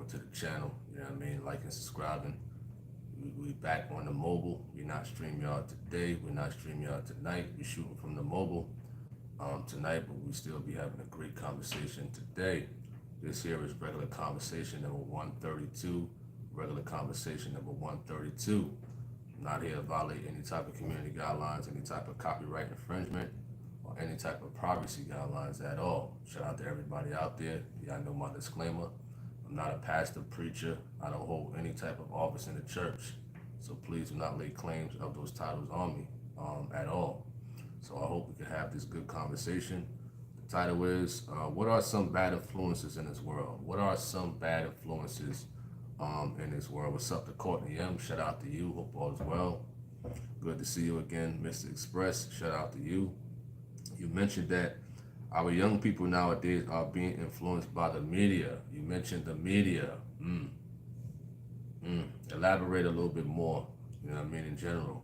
over to the channel. You know what I mean? Like and subscribing. We back on the mobile. We're not StreamYard today. We're not StreamYard tonight. We're shooting from the mobile tonight, but we still be having a great conversation today. This here is regular conversation number 132. Regular conversation number 132. I'm not here to violate any type of community guidelines, any type of copyright infringement, or any type of privacy guidelines at all. Shout out to everybody out there. Y'all know my disclaimer. I'm not a pastor, preacher. I don't hold any type of office in the church. So please do not lay claims of those titles on me at all. So I hope we can have this good conversation. The title is, what are some bad influences in this world? What are some bad influences in this world? What's up to Courtney M? Shout out to you. Hope all is well. Good to see you again, Mr. Express. Shout out to you. You mentioned that our young people nowadays are being influenced by the media. You mentioned the media. Elaborate a little bit more, you know what I mean, in general.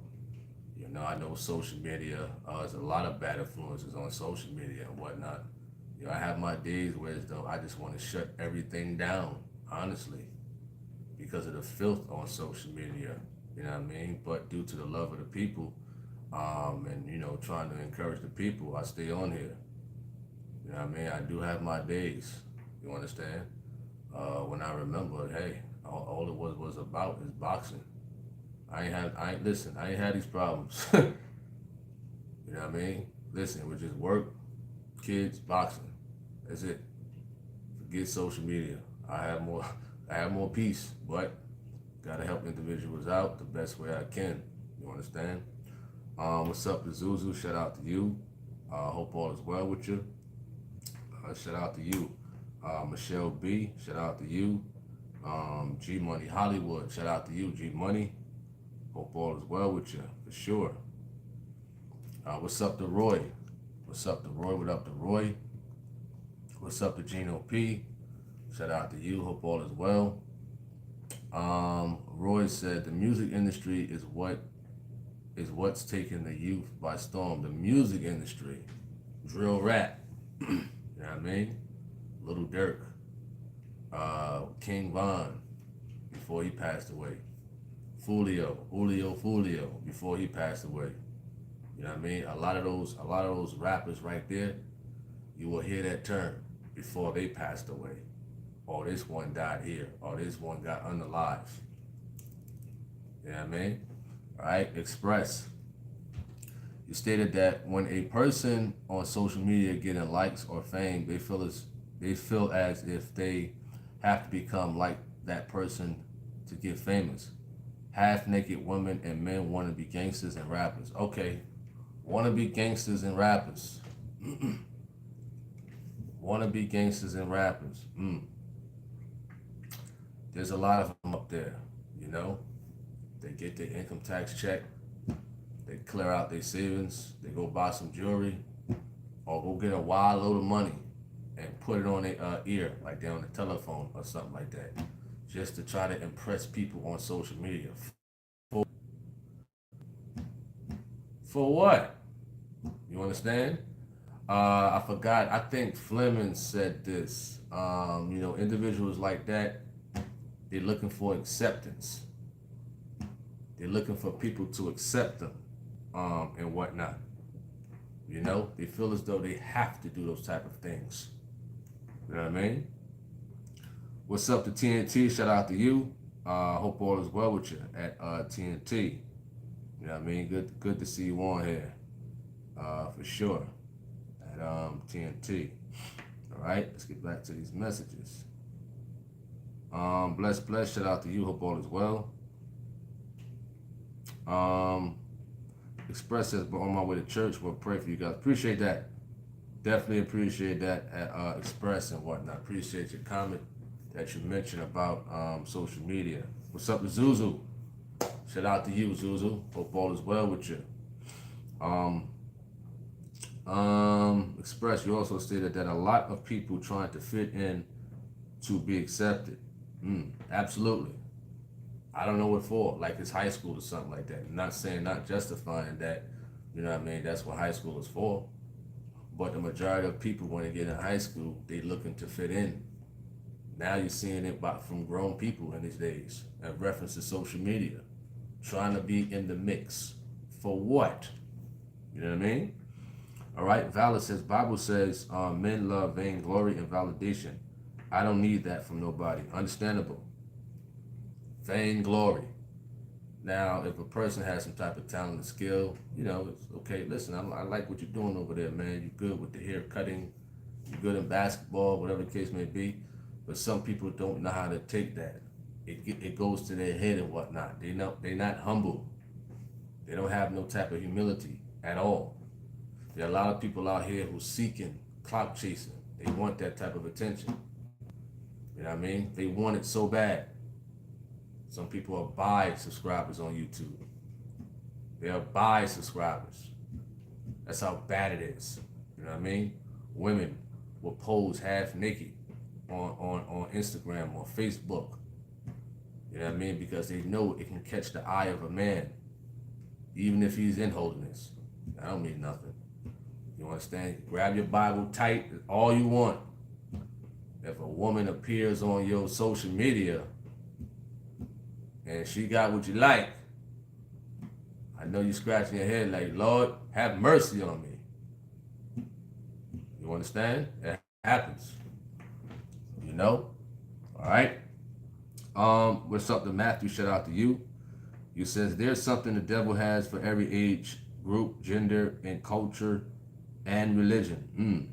You know, I know social media, there's a lot of bad influences on social media and whatnot. You know, I have my days where as though I just want to shut everything down, honestly, because of the filth on social media, you know what I mean? But due to the love of the people, and, you know, trying to encourage the people, I stay on here. You know what I mean? I do have my days, you understand? When I remember, hey, all it was about is boxing. I ain't had these problems. You know what I mean? Listen, it was just work, kids, boxing. That's it. Forget social media. I have more peace, but gotta help individuals out the best way I can. You understand? What's up to Zuzu? Shout out to you. Hope all is well with you. Shout out to you. Michelle B, shout out to you. G Money Hollywood, shout out to you, G Money. Hope all is well with you, for sure. What's up to Roy? What's up to Roy? What up to Roy? What's up to Gino P? Shout out to you. Hope all is well. Roy said the music industry is what's taking the youth by storm. The music industry, drill rap. You know what I mean? Little Dirk, King Von, before he passed away. Julio, before he passed away. You know what I mean? A lot of those rappers right there, you will hear that term before they passed away. Oh, this one died here. Oh, this one got unalive. You know what I mean? All right, Express. You stated that when a person on social media getting likes or fame, they feel as if they have to become like that person to get famous. Half-naked women and men want to be gangsters and rappers. Okay, want to be gangsters and rappers. Want to be gangsters and rappers. There's a lot of them up there, you know. They get their income tax check. They clear out their savings. They go buy some jewelry or go get a wild load of money and put it on their ear, like they're on the telephone or something like that, just to try to impress people on social media. For what? You understand? I forgot. I think Fleming said this. You know, individuals like that, they're looking for acceptance. They're looking for people to accept them, and whatnot. You know, they feel as though they have to do those type of things. You know what I mean? What's up to TNT? Shout out to you. Hope all is well with you at TNT. You know what I mean? Good to see you on here. For sure. At TNT. All right, let's get back to these messages. Bless. Shout out to you. Hope all is well. Express says, but on my way to church, we'll pray for you guys. Appreciate that. Definitely appreciate that at Express and whatnot. Appreciate your comment that you mentioned about social media. What's up to Zuzu? Shout out to you, Zuzu. Hope all is well with you. Express, you also stated that a lot of people trying to fit in to be accepted. Absolutely. I don't know what for, like it's high school or something like that. I'm not saying, not justifying that, you know what I mean, that's what high school is for. But the majority of people, when they get in high school, they looking to fit in. Now you're seeing it from grown people in these days in reference to social media, trying to be in the mix. For what? You know what I mean? All right, Valor says, Bible says, men love vainglory and validation. I don't need that from nobody. Understandable. Vainglory. Now, if a person has some type of talent and skill, you know, it's okay. Listen, I like what you're doing over there, man. You're good with the hair cutting. You're good in basketball, whatever the case may be. But some people don't know how to take that. It goes to their head and whatnot. They're not humble. They don't have no type of humility at all. There are a lot of people out here who's seeking clout chasing. They want that type of attention. You know what I mean? They want it so bad. Some people are buy subscribers on YouTube. They are buy subscribers. That's how bad it is. You know what I mean? Women will pose half naked on Instagram or Facebook. You know what I mean? Because they know it can catch the eye of a man, even if he's in holiness. I don't mean nothing. You understand? Grab your Bible tight, all you want. If a woman appears on your social media and she got what you like, I know you're scratching your head like, Lord, have mercy on me. You understand? It happens. You know? All right? What's up to Matthew? Shout out to you. You says, there's something the devil has for every age, group, gender, and culture, and religion.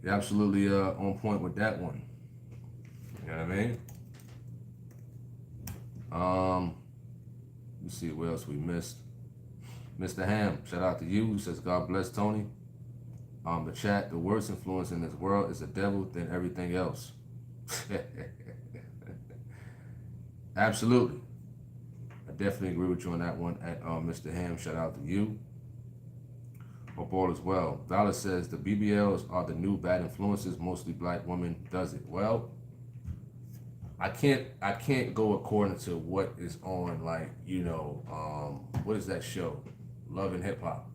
You're absolutely on point with that one. You know what I mean? Let's see what else we missed. Mr. Ham, shout out to you. He says, God bless Tony. The chat, the worst influence in this world is the devil than everything else. Absolutely. I definitely agree with you on that one. Mr. Ham, shout out to you. Hope all is well. Valor says the BBLs are the new bad influences. Mostly black women does it. Well, I can't go according to what is on, like, you know, what is that show? Love and Hip Hop.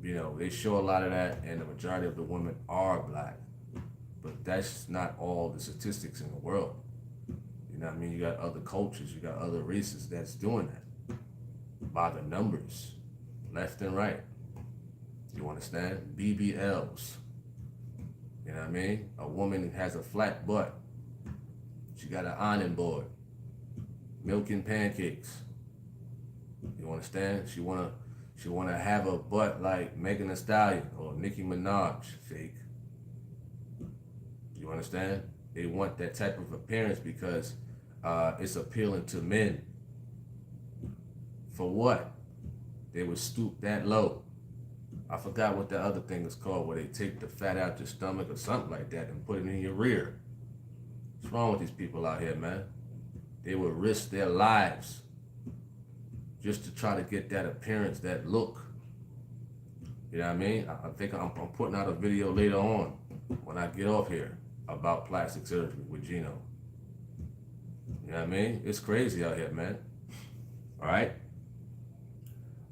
You know, they show a lot of that, and the majority of the women are black. But that's not all the statistics in the world. You know what I mean? You got other cultures, you got other races that's doing that by the numbers, left and right. You understand? BBLs. You know what I mean? A woman has a flat butt. She got an ironing board, milking pancakes. You understand? She wanna have a butt like Megan Thee Stallion or Nicki Minaj, fake. You understand? They want that type of appearance because it's appealing to men. For what? They would stoop that low. I forgot what the other thing is called, where they take the fat out your stomach or something like that and put it in your rear. What's wrong with these people out here, man? They would risk their lives just to try to get that appearance, that look. You know what I mean? I think I'm putting out a video later on when I get off here about plastic surgery with Gino. You know what I mean? It's crazy out here, man. All right?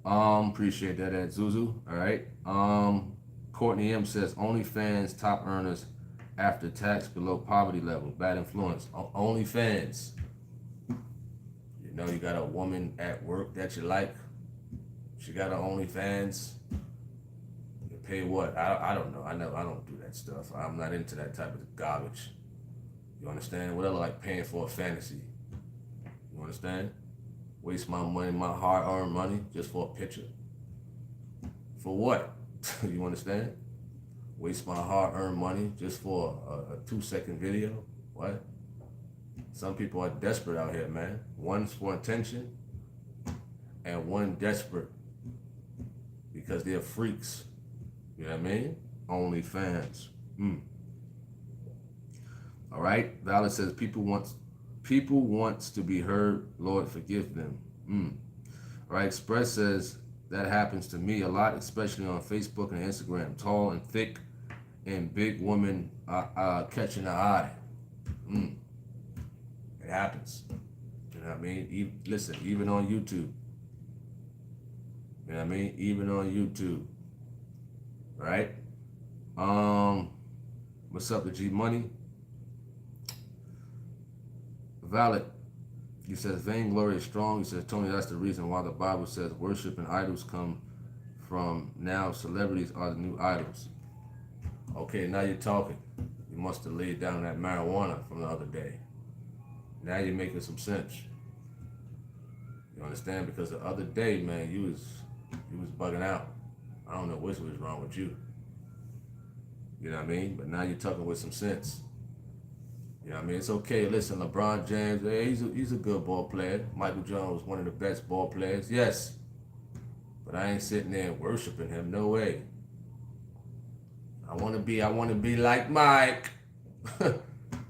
Appreciate that at Zuzu. All right. Courtney M says OnlyFans top earners after tax below poverty level. Bad influence. OnlyFans. You know, you got a woman at work that you like. She got her OnlyFans. You pay what? I don't know. I don't do that stuff. I'm not into that type of garbage. You understand? Whatever, like paying for a fantasy. You understand? Waste my money, my hard-earned money, just for a picture. For what? You understand? Waste my hard-earned money just for a 2-second video? What? Some people are desperate out here, man. One's for attention, and one desperate because they're freaks. You know what I mean? OnlyFans. All right? Valor says people wants to be heard. Lord, forgive them. All right, Express says that happens to me a lot, especially on Facebook and Instagram. Tall and thick and big women catching the eye. It happens. You know what I mean? Listen, even on YouTube. You know what I mean? Even on YouTube. Right? What's up to G Money? Valid. He says vainglory is strong. He says, Tony, that's the reason why the Bible says worship and idols come from now. Celebrities are the new idols. Okay, now you're talking. You must have laid down that marijuana from the other day. Now you're making some sense. You understand? Because the other day, man, you was bugging out. I don't know what was wrong with you. You know what I mean? But now you're talking with some sense. You know what I mean? It's okay. Listen, LeBron James, hey, he's a good ball player. Michael Jordan was one of the best ball players. Yes. But I ain't sitting there worshiping him. No way. I want to be like Mike.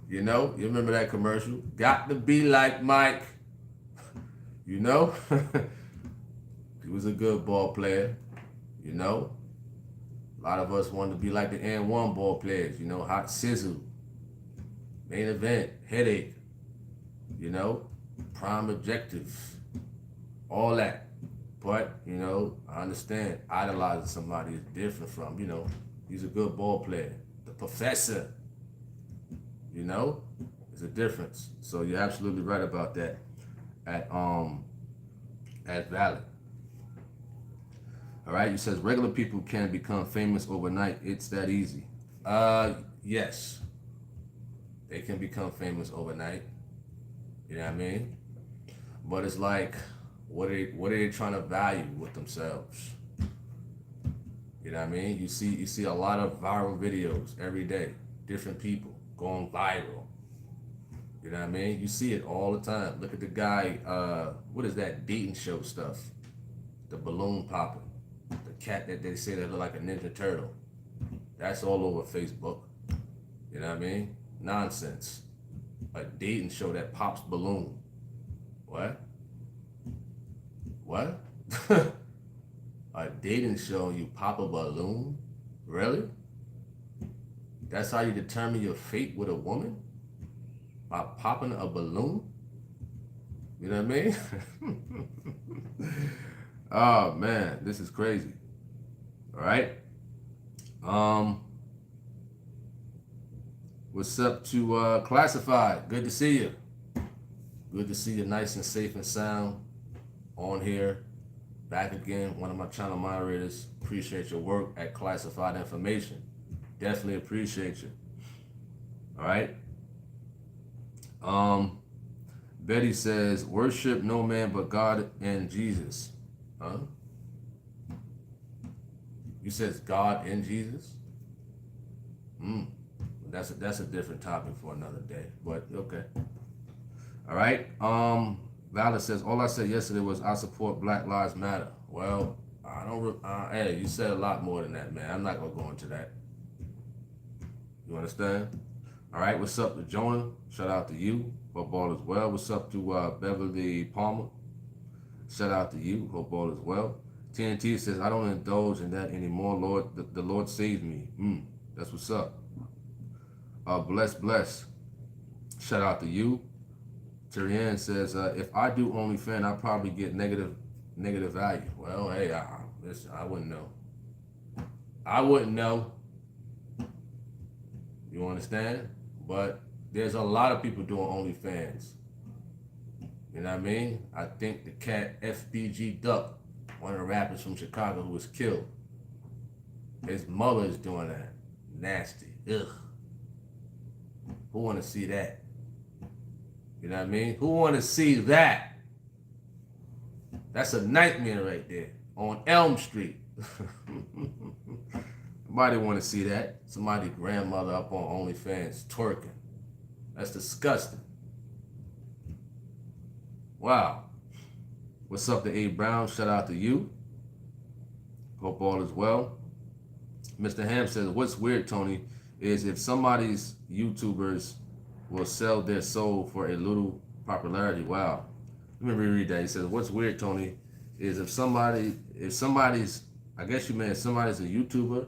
You know? You remember that commercial? Got to be like Mike. You know? He was a good ball player. You know? A lot of us wanted to be like the N1 ball players. You know? Hot sizzle. Main event. Headache. You know? Prime objectives. All that. But, you know, I understand idolizing somebody is different from, you know, he's a good ball player. The professor, you know, there's a difference. So you're absolutely right about that at Valid. All right, you says regular people can become famous overnight. It's that easy. Yes. They can become famous overnight. You know what I mean? But it's like, what are they trying to value with themselves? You know what I mean? You see a lot of viral videos every day, different people going viral. You know what I mean? You see it all the time. Look at the guy, what is that dating show stuff? The balloon popping. The cat that they say that look like a Ninja Turtle. That's all over Facebook. You know what I mean? Nonsense. A dating show that pops balloon. What? What? A dating show you pop a balloon? Really? That's how you determine your fate with a woman? By popping a balloon? You know what I mean? Oh man, this is crazy. All right. What's up to Classified? Good to see you. Good to see you nice and safe and sound on here. Back again, one of my channel moderators. Appreciate your work at Classified Information. Definitely appreciate you. All right. Betty says, worship no man but God and Jesus. Huh? You said God and Jesus? That's a different topic for another day, but okay. All right. Valor says, all I said yesterday was I support Black Lives Matter. Well, I don't. Hey, you said a lot more than that, man. I'm not gonna go into that. You understand? All right. What's up to Jonah? Shout out to you. Hope all is well. What's up to Beverly Palmer? Shout out to you. Hope all is well. TNT says, I don't indulge in that anymore. Lord, the Lord saved me. That's what's up. Bless. Shout out to you. Terrian says, if I do OnlyFans, I probably get negative value. Well, hey, listen, I wouldn't know. I wouldn't know. You understand? But there's a lot of people doing OnlyFans. You know what I mean? I think the cat FBG Duck, one of the rappers from Chicago who was killed, his mother is doing that. Nasty. Ugh. Who want to see that? You know what I mean? Who want to see that? That's a nightmare right there on Elm Street. Nobody want to see that. Somebody's grandmother up on OnlyFans twerking. That's disgusting. Wow. What's up to A Brown? Shout out to you. Hope all is well. Mr. Ham says, what's weird, Tony, is if somebody's YouTubers will sell their soul for a little popularity. Wow. Let me reread that. He says, what's weird, Tony, is if somebody's, I guess you meant somebody's a YouTuber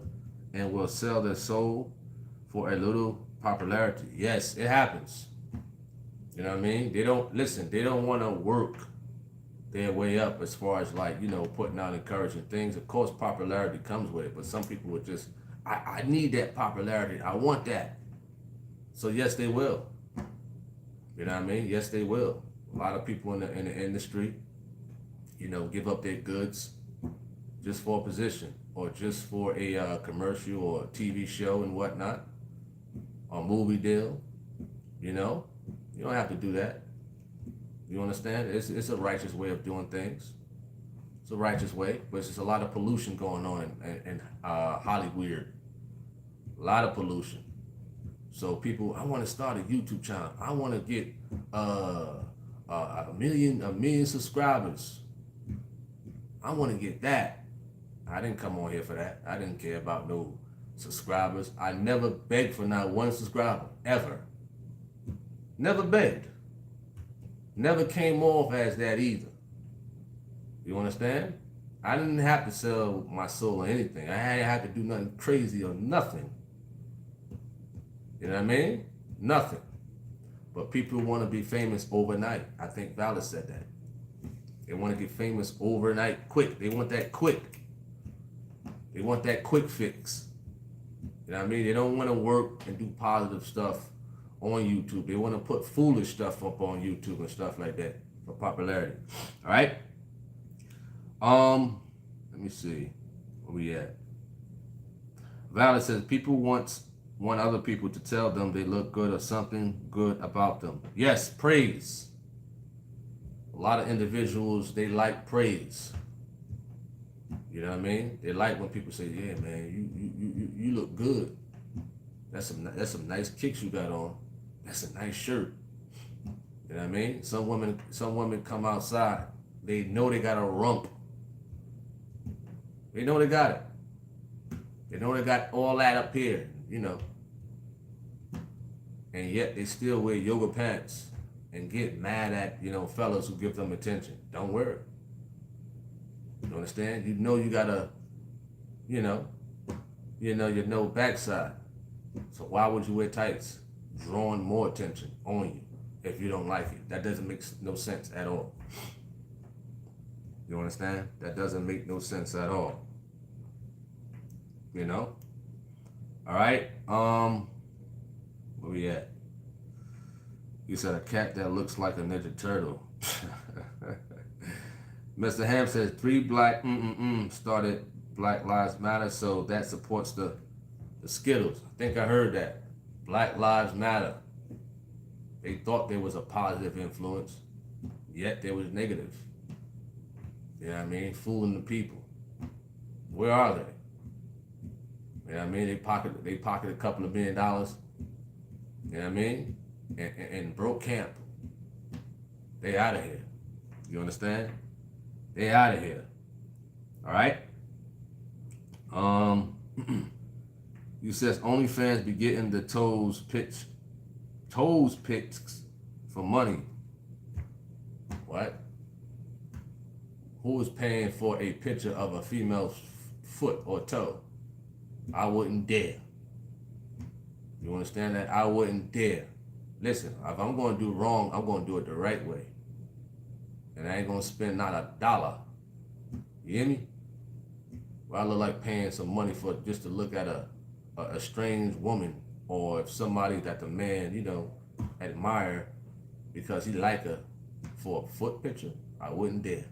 and will sell their soul for a little popularity. Yes, it happens. You know what I mean? They don't want to work their way up as far as like, you know, putting out encouraging things. Of course, popularity comes with it, but some people would just, I need that popularity. I want that. So yes, they will. You know what I mean? Yes, they will. A lot of people in the industry, give up their goods just for a position or just for a commercial or a TV show and whatnot, or movie deal. You don't have to do that. You understand? It's a righteous way of doing things. It's a righteous way, but it's just a lot of pollution going on in Hollywood. A lot of pollution. So people, I want to start a YouTube channel. I want to get a million subscribers. I want to get that. I didn't come on here for that. I didn't care about no subscribers. I never begged for not one subscriber, ever. Never begged. Never came off as that either. You understand? I didn't have to sell my soul or anything. I didn't have to do nothing crazy or nothing. You know what I mean? Nothing. But people want to be famous overnight. I think Valor said that. They want to get famous overnight, quick. They want that quick. They want that quick fix. You know what I mean? They don't want to work and do positive stuff on YouTube. They want to put foolish stuff up on YouTube and stuff like that for popularity. All right? Let me see. Where we at? Valor says people want other people to tell them they look good or something good about them. Yes, praise. A lot of individuals, they like praise. You know what I mean? They like when people say, "Yeah, man, you look good. That's some nice kicks you got on. That's a nice shirt." You know what I mean? Some women come outside. They know they got a rump. They know they got it. They know they got all that up here, And yet they still wear yoga pants and get mad at, fellas who give them attention. Don't worry. You understand? You know you gotta, your no backside. So why would you wear tights? Drawing more attention on you if you don't like it. That doesn't make no sense at all. You understand? That doesn't make no sense at all. All right. Where we at? You said a cat that looks like a Ninja Turtle. Mr. Ham says 3 black started Black Lives Matter, so that supports the Skittles. I think I heard that. Black Lives Matter. They thought there was a positive influence, yet there was negative. You know what I mean? Fooling the people. Where are they? You know what I mean? They pocket a couple of $1 million. You know what I mean? And broke camp. They out of here. You understand? They out of here. All right? You says OnlyFans be getting the toes pics for money. What? Who is paying for a picture of a female's foot or toe? I wouldn't dare. You understand that? I wouldn't dare. Listen, if I'm going to do wrong, I'm going to do it the right way. And I ain't going to spend not a dollar. You hear me? Well, I look like paying some money for just to look at a strange woman, or if somebody that the man, admire because he like her for a foot picture. I wouldn't dare.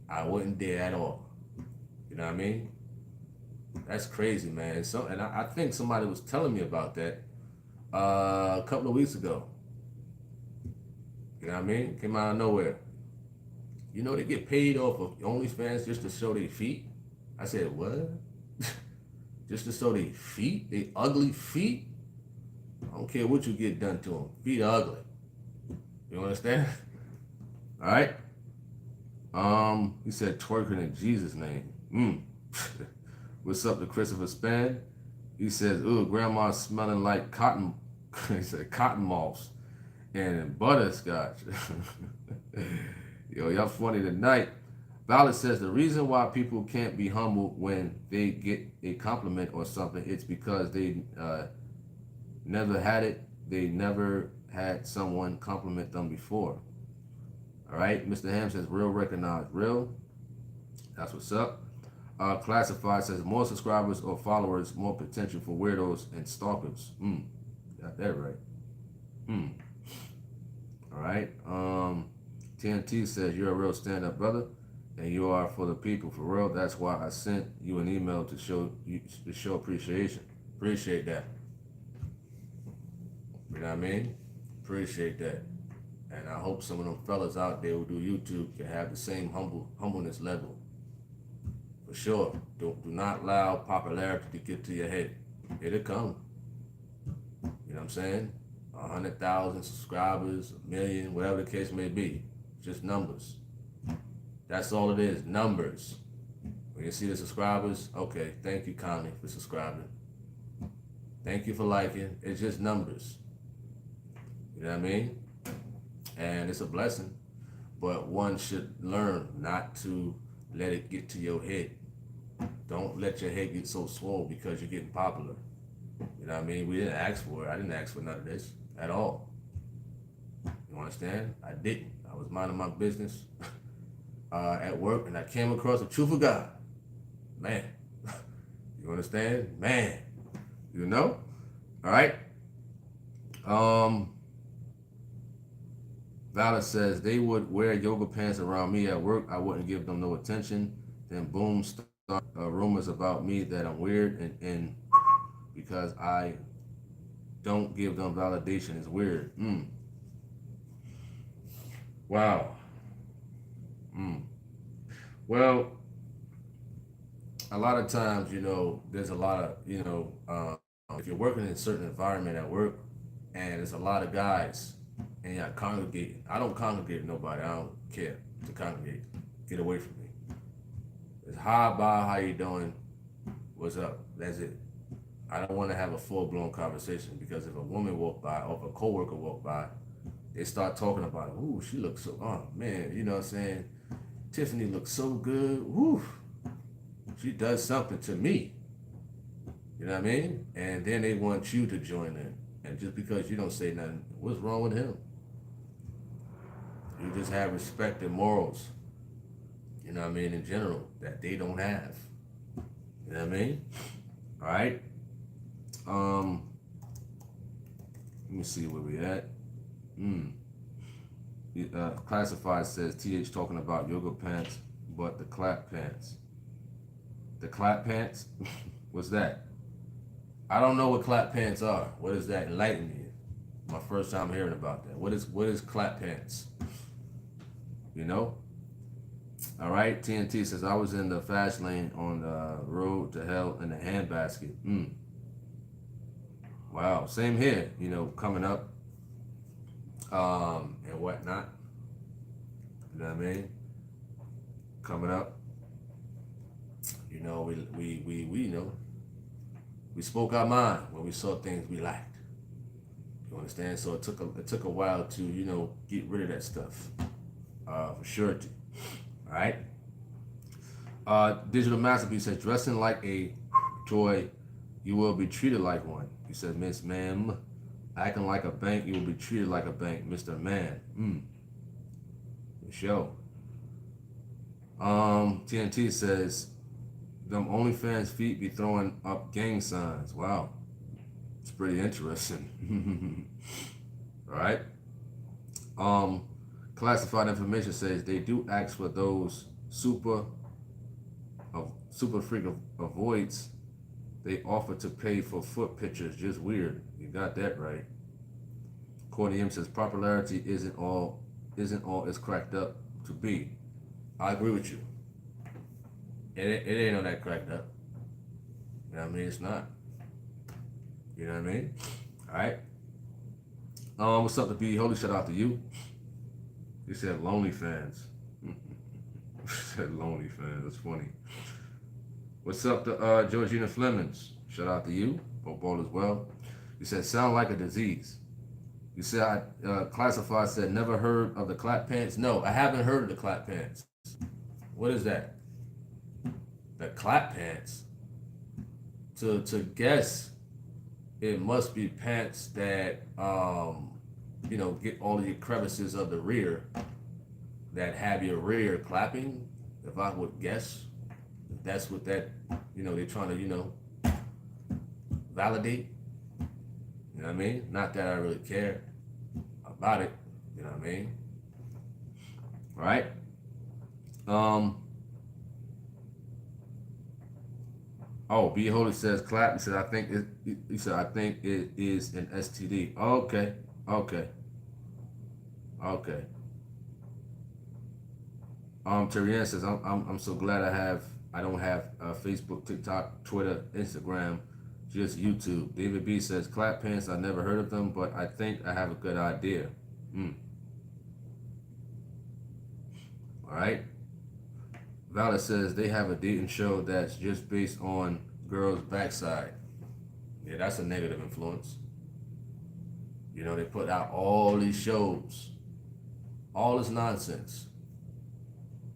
I wouldn't dare at all. You know what I mean? That's crazy, man. And I think somebody was telling me about that a couple of weeks ago. You know what I mean? Came out of nowhere. They get paid off of OnlyFans just to show their feet. I said, what? Just to show their feet? They ugly feet? I don't care what you get done to them. Feet are ugly. You understand? All right? He said twerking in Jesus' name. What's up to Christopher Span? He says, ooh, grandma's smelling like cotton. He said cotton moths and butterscotch. Yo, y'all funny tonight. Violet says the reason why people can't be humble when they get a compliment or something, it's because they never had it. They never had someone compliment them before. All right, Mr. Ham says real recognized real. That's what's up. Classified says more subscribers or followers, more potential for weirdos and stalkers. Got that right. All right. TNT says you're a real stand-up brother, and you are for the people for real. That's why I sent you an email to show appreciation. Appreciate that. You know what I mean? Appreciate that. And I hope some of them fellas out there who do YouTube can have the same humbleness level. For sure. Do not allow popularity to get to your head. It'll come. You know what I'm saying? 100,000 subscribers, a million, whatever the case may be. Just numbers. That's all it is, numbers. When you see the subscribers, okay, thank you, Connie, for subscribing. Thank you for liking. It's just numbers. You know what I mean? And it's a blessing. But one should learn not to let it get to your head. Don't let your head get so swole because you're getting popular. You know what I mean? We didn't ask for it. I didn't ask for none of this at all. You understand? I didn't. I was minding my business at work, and I came across the truth of God. Man. You understand? Man. You know? All right? Valor says they would wear yoga pants around me at work. I wouldn't give them no attention. Then boom, start rumors about me that I'm weird and because I don't give them validation is weird. Wow. Well, a lot of times, there's a lot of, if you're working in a certain environment at work and there's a lot of guys and you're congregating. I don't congregate with nobody. I don't care to congregate. Get away from me. It's hi, bye, how you doing? What's up? That's it. I don't want to have a full-blown conversation because if a woman walk by or if a coworker walk by, they start talking about it. Ooh, she looks so, oh man, you know what I'm saying? Tiffany looks so good. Woo. She does something to me. You know what I mean? And then they want you to join in. And just because you don't say nothing, what's wrong with him? You just have respect and morals. You know what I mean? In general, that they don't have. You know what I mean? All right. Let me see where we at. Classified says TH talking about yoga pants, but the clap pants. The clap pants? What's that? I don't know what clap pants are. What is that? Enlighten me. My first time hearing about that. What is clap pants? You know? All right. TNT says I was in the fast lane on the road to hell in the handbasket. Wow. Same here. Coming up, and whatnot. You know what I mean? Coming up. We spoke our mind when we saw things we liked. You understand? So it took a while to get rid of that stuff, for surety. All right. Digital Masterpiece says dressing like a toy, you will be treated like one. He said, Miss Ma'am, acting like a bank, you will be treated like a bank, Mr. Man. The show. TNT says, them OnlyFans feet be throwing up gang signs. Wow. It's pretty interesting. All right. Classified information says they do ask for those super freak avoids. They offer to pay for foot pictures. Just weird. You got that right. Courtney M says popularity isn't all it's cracked up to be. I agree with you. It ain't all that cracked up. You know what I mean? It's not. You know what I mean? All right. What's up to be? Holy shout out to you. You said lonely fans. You said lonely fans. That's funny. What's up to Georgina Flemings? Shout out to you. Hope all is well. You said sound like a disease. You said Classified said never heard of the clap pants. No, I haven't heard of the clap pants. What is that? The clap pants. To guess, it must be pants that get all of your crevices of the rear that have your rear clapping. If I would guess, that's what that they're trying to validate. You know You know what I mean? Not that I really care about it. You know what I mean? All right. Oh, B Holy says clap. He said I think it. He said I think it is an STD. Okay. Okay. Okay. Terrian says I'm so glad I don't have Facebook, TikTok, Twitter, Instagram, just YouTube. David B says clap pants. I never heard of them, but I think I have a good idea. All right. Vala says they have a dating show that's just based on girls' backside. Yeah, that's a negative influence. You know, they put out all these shows, all this nonsense.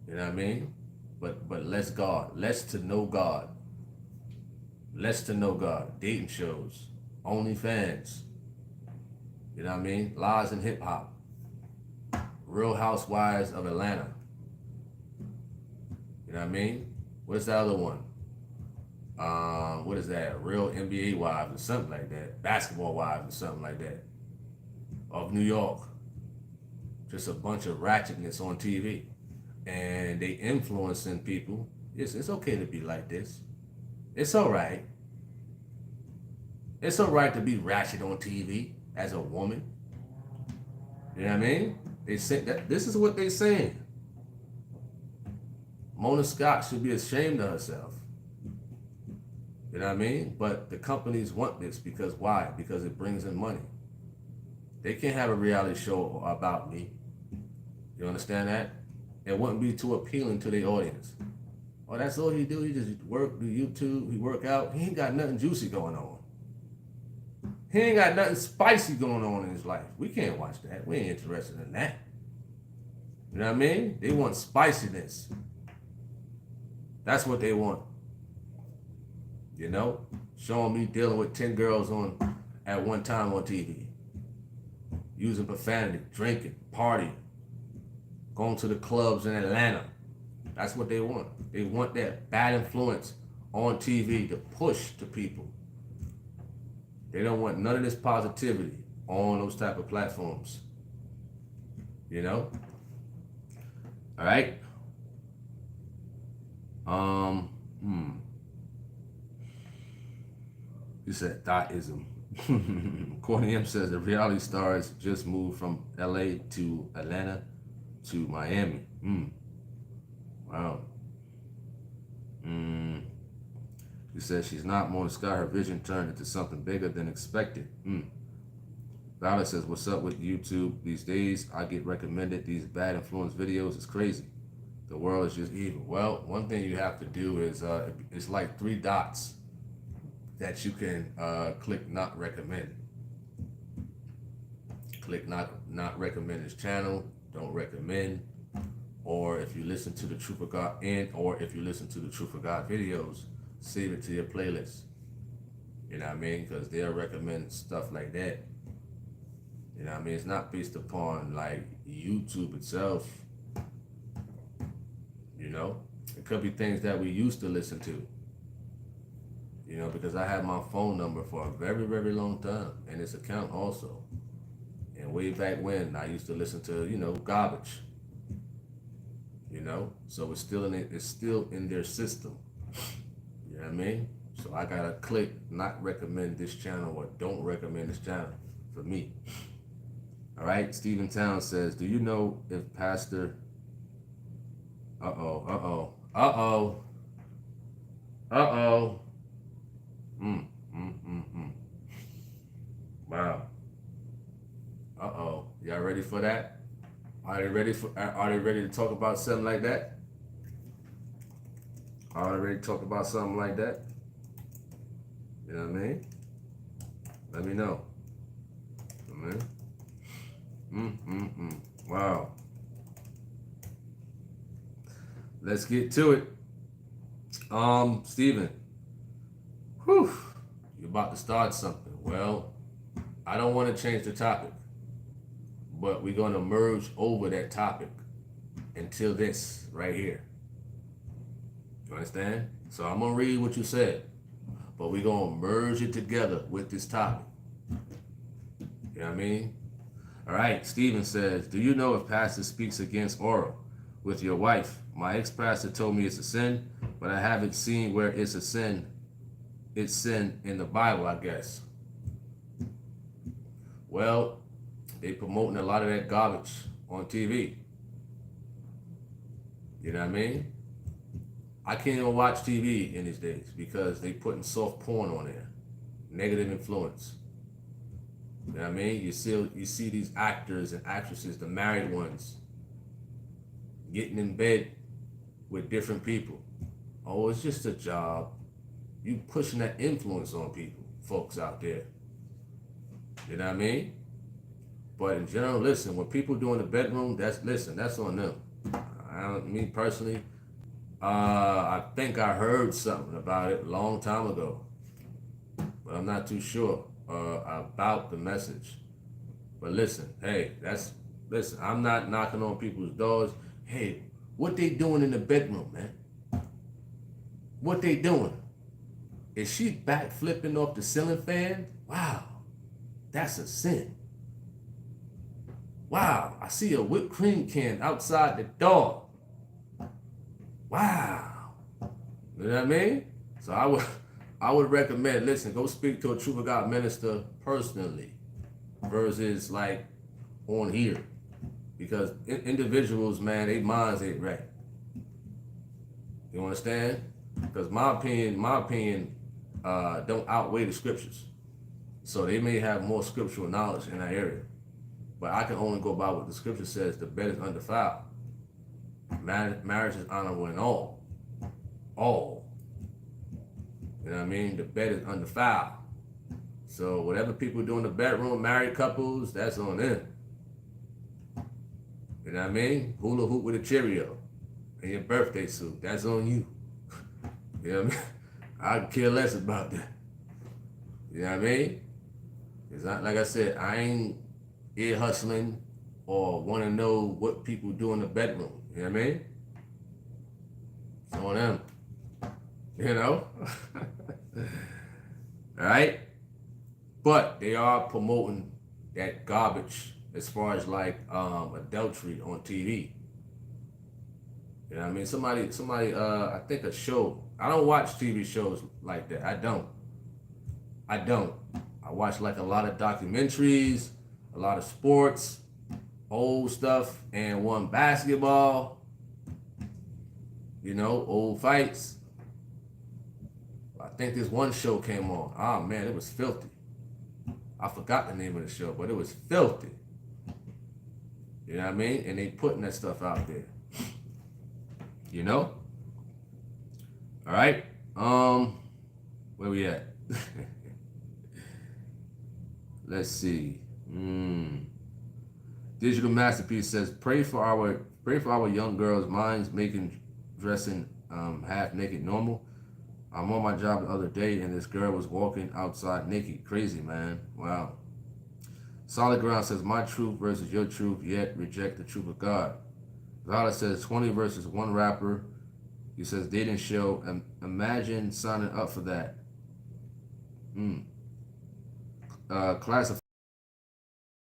You know what I mean? But less God, less to know God, less to know God. Dating shows, OnlyFans. You know what I mean? Lies in hip hop. Real Housewives of Atlanta. You know what I mean? What's the other one? What is that? Real NBA Wives or something like that. Basketball Wives or something like that. Of New York. Just a bunch of ratchetness on TV. And they influencing people. It's okay to be like this. It's all right. It's all right to be ratchet on TV as a woman. You know what I mean? They say that this is what they saying. Mona Scott should be ashamed of herself. You know what I mean? But the companies want this because why? Because it brings in money. They can't have a reality show about me. You understand that? It wouldn't be too appealing to the audience. Oh, that's all he do? He just work, do YouTube, he work out. He ain't got nothing juicy going on. He ain't got nothing spicy going on in his life. We can't watch that. We ain't interested in that. You know what I mean? They want spiciness. That's what they want. You know? Showing me dealing with 10 girls at one time on TV. Using profanity, drinking, partying. Going to the clubs in Atlanta. That's what they want. They want that bad influence on TV to push to people. They don't want none of this positivity on those type of platforms. You know? All right? You said thotism. Courtney M says the reality stars just moved from LA to Atlanta to Miami. Wow. She says she's not Mona Scott. Her vision turned into something bigger than expected. Vala says, what's up with YouTube these days? I get recommended these bad influence videos. It's crazy. The world is just evil. Well, one thing you have to do is, it's like 3 dots that you can click not recommend. Click not recommend this channel. Don't recommend. Or if you listen to the Truth of God or if you listen to the Truth of God videos, save it to your playlist. You know what I mean? Because they'll recommend stuff like that. You know what I mean? It's not based upon like YouTube itself. You know? It could be things that we used to listen to. You know, because I had my phone number for a very, very long time. And this account also. And way back when, I used to listen to, you know, garbage. You know? So it's still in their system. You know what I mean? So I gotta click not recommend this channel or don't recommend this channel for me. All right? Stephen Town says, do you know if Pastor... Uh-oh. Wow. Uh-oh. Y'all ready for that? Are they ready to talk about something like that? Are they ready to talk about something like that? You know what I mean? Let me know. Wow. Let's get to it. Steven. Whew. You're about to start something. Well, I don't want to change the topic, but we're going to merge over that topic until this right here. You understand? So I'm going to read what you said, but we're going to merge it together with this topic. You know what I mean? All right, Steven says, do you know if pastor speaks against oral with your wife? My ex-pastor told me it's a sin, but I haven't seen where it's a sin. It's sin in the Bible, I guess. Well, they promoting a lot of that garbage on TV. You know what I mean? I can't even watch TV in these days because they putting soft porn on there. Negative influence. You know what I mean? You see these actors and actresses, the married ones, getting in bed with different people. Oh, it's just a job. You pushing that influence on people, folks out there. You know what I mean? But in general, listen, when people do in the bedroom, that's on them. Me personally, I think I heard something about it a long time ago, but I'm not too sure about the message. But listen, hey, listen, I'm not knocking on people's doors. Hey, what they doing in the bedroom, man? What they doing? Is she back flipping off the ceiling fan? Wow, that's a sin. Wow, I see a whipped cream can outside the door. Wow. You know what I mean? So I would recommend, listen, go speak to a Truth of God minister personally versus like on here. Because individuals, man, their minds ain't right. You understand? Because my opinion don't outweigh the scriptures. So they may have more scriptural knowledge in that area. But I can only go by what the scripture says. The bed is undefiled. Marriage is honorable in all. All. You know what I mean? The bed is undefiled. So whatever people do in the bedroom, married couples, that's on them. You know what I mean? Hula hoop with a Cheerio in your birthday suit, that's on you. You know what I mean? I could care less about that. You know what I mean? It's not, like I said, I ain't ear hustling or want to know what people do in the bedroom. You know what I mean? It's on them. You know? All right? But they are promoting that garbage as far as like adultery on TV. You know what I mean? Somebody, I think a show. I don't watch TV shows like that. I don't. I watch like a lot of documentaries, a lot of sports, old stuff, and one basketball. You know, old fights. I think this one show came on. Oh man, it was filthy. I forgot the name of the show, but it was filthy. You know what I mean? And they putting that stuff out there. You know? All right. Where we at? Let's see. Digital Masterpiece says, pray for our young girls' minds making dressing half naked normal. I'm on my job the other day and this girl was walking outside naked. Crazy, man. Wow. Solid Ground says, my truth versus your truth, yet reject the truth of God. Violet says, 20 versus one rapper. He says, dating show. Imagine signing up for that. Classified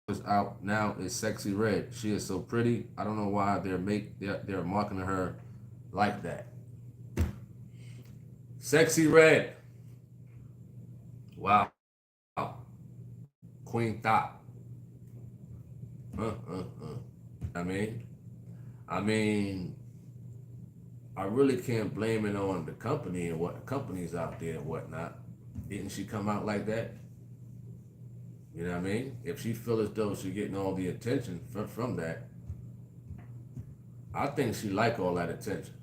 is out now is Sexy Red. She is so pretty. I don't know why they're marketing her like that. Sexy Red. Wow. Queen Thought. I mean, I really can't blame it on the company and what the company's out there and whatnot. Didn't she come out like that? You know what I mean? If she feel as though she's getting all the attention from that, I think she like all that attention.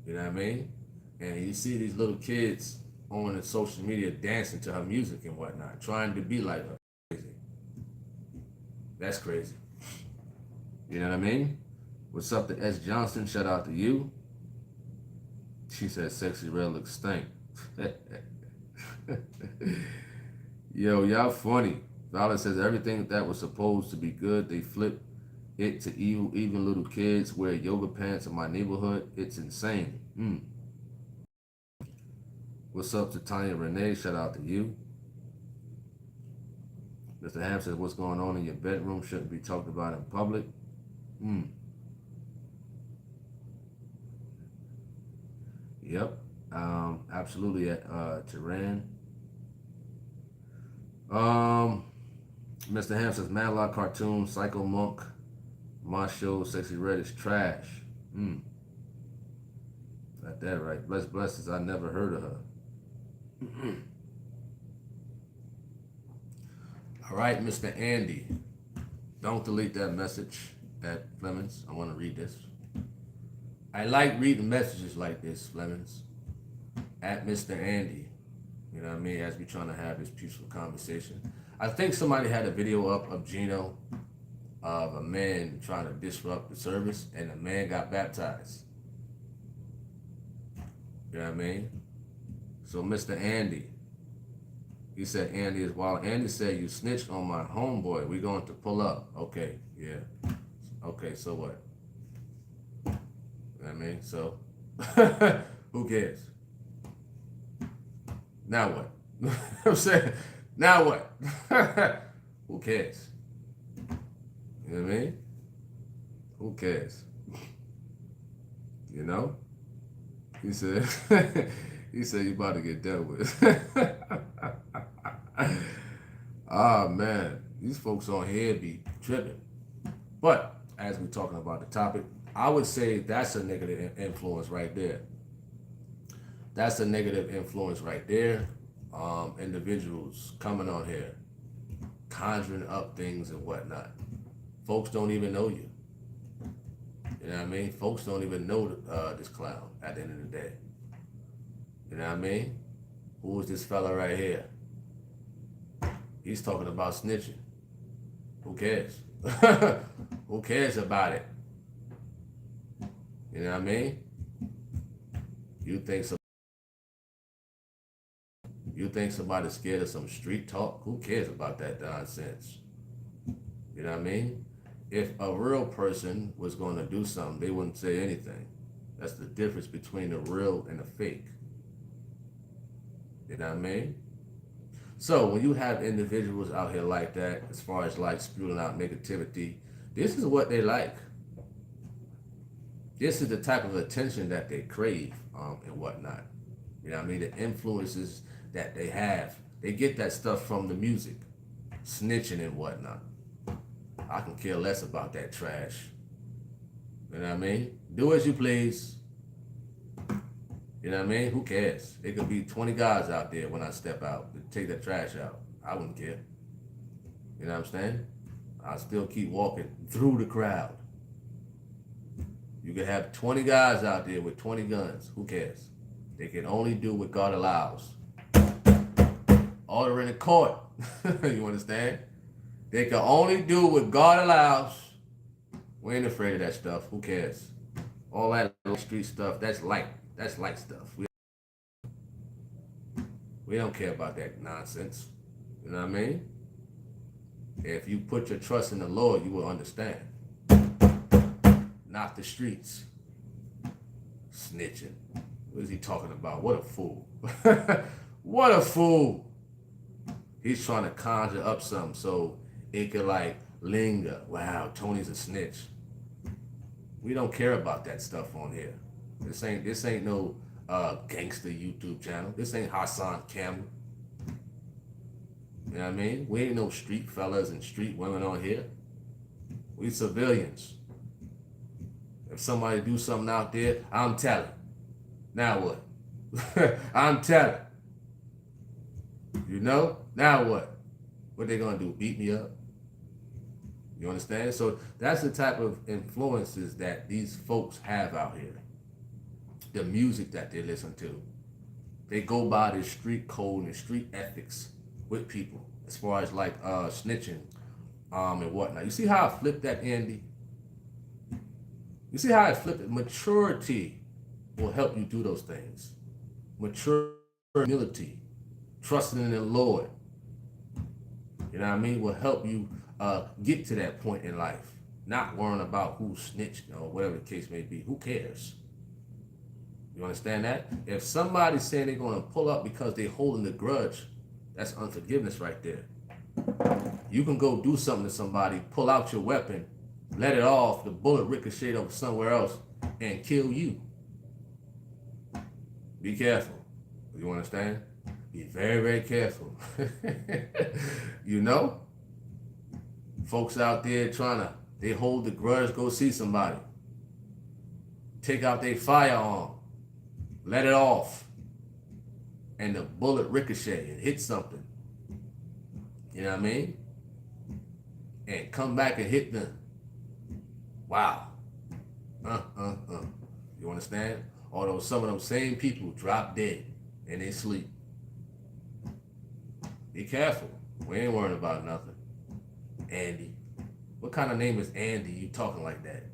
You know what I mean? And you see these little kids on the social media dancing to her music and whatnot, trying to be like her. Crazy. That's crazy. You know what I mean? What's up to S. Johnson? Shout out to you. She said Sexy Red looks stank. Yo, y'all funny. Violet says everything that was supposed to be good, they flip it to evil. Even little kids wear yoga pants in my neighborhood. It's insane. What's up to Tanya Renee? Shout out to you. Mr. Ham says, what's going on in your bedroom shouldn't be talked about in public. Yep. Absolutely, Tehran. Mr. Ham says, Manlock cartoon, Psycho Monk, my show, Sexy Red is trash. Got that right. Bless says, I never heard of her. All right, Mr. Andy. Don't delete that message at Flemings. I want to read this. I like reading messages like this, Flemings. At Mr. Andy. You know what I mean? As we trying to have this peaceful conversation. I think somebody had a video up of Gino of a man trying to disrupt the service, and the man got baptized. You know what I mean? So Mr. Andy, he said Andy is wild. Andy said, you snitched on my homeboy. We going to pull up. Okay, yeah. Okay, so what? You know what I mean? So, who cares? Now what? I'm saying, now what? Who cares? You know what I mean? Who cares? You know? He said, he said you about to get dealt with. Ah, man. These folks on here be tripping. But, as we're talking about the topic, I would say that's a negative influence right there. That's a negative influence right there. Individuals coming on here, conjuring up things and whatnot. Folks don't even know you. You know what I mean? Folks don't even know this clown at the end of the day. You know what I mean? Who is this fella right here? He's talking about snitching. Who cares? Who cares about it? You know what I mean? You think somebody's scared of some street talk? Who cares about that nonsense? You know what I mean? If a real person was going to do something, they wouldn't say anything. That's the difference between the real and the fake. You know what I mean? So when you have individuals out here like that, as far as like spewing out negativity, this is what they like. This is the type of attention that they crave and whatnot. You know what I mean? The influences that they have, they get that stuff from the music, snitching and whatnot. I can care less about that trash. You know what I mean? Do as you please. You know what I mean? Who cares? It could be 20 guys out there when I step out to take that trash out. I wouldn't care. You know what I'm saying? I'll still keep walking through the crowd. You could have 20 guys out there with 20 guns. Who cares? They can only do what God allows. Order in the court. You understand? They can only do what God allows. We ain't afraid of that stuff. Who cares? All that street stuff, that's light. That's light stuff. We don't care about that nonsense. You know what I mean? If you put your trust in the Lord, you will understand. Not the streets. Snitching. What is he talking about? What a fool. What a fool. He's trying to conjure up something so it could like linger. Wow, Tony's a snitch. We don't care about that stuff on here. This ain't no gangster YouTube channel. This ain't Hassan Campbell. You know what I mean? We ain't no street fellas and street women on here. We civilians. If somebody do something out there, I'm telling. Now what? I'm telling. You know? Now what? What they gonna do? Beat me up? You understand? So that's the type of influences that these folks have out here. The music that they listen to. They go by the street code and street ethics with people as far as like snitching and whatnot. You see how I flipped that, Andy? You see how I flipped it? Maturity will help you do those things. Mature humility, trusting in the Lord, you know what I mean, will help you get to that point in life. Not worrying about who snitched or whatever the case may be. Who cares? You understand that? If somebody's saying they're going to pull up because they're holding a grudge, that's unforgiveness right there. You can go do something to somebody, pull out your weapon, let it off, the bullet ricochet over somewhere else, and kill you. Be careful. You understand? Be very, very careful. You know? Folks out there they hold the grudge, go see somebody. Take out their firearm, let it off, and the bullet ricochet and hit something. You know what I mean? And come back and hit them. Wow. You understand? Although some of them same people drop dead in their sleep. Be careful. We ain't worrying about nothing. Andy. What kind of name is Andy? You talking like that?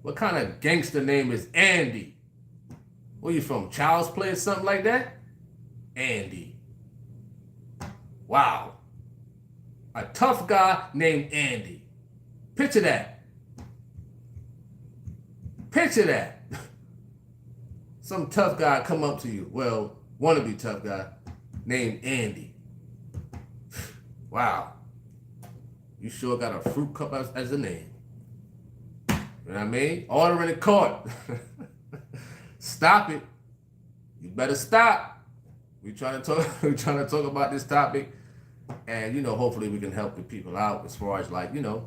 What kind of gangster name is Andy? Where you from? Child's Play or something like that? Andy. Wow. A tough guy named Andy. Picture that. Picture that. Some tough guy come up to you. Well, wannabe tough guy named Andy. Wow. You sure got a fruit cup as a name. You know what I mean? Order in the court. Stop it. You better stop. We trying to talk about this topic, and hopefully we can help the people out as far as the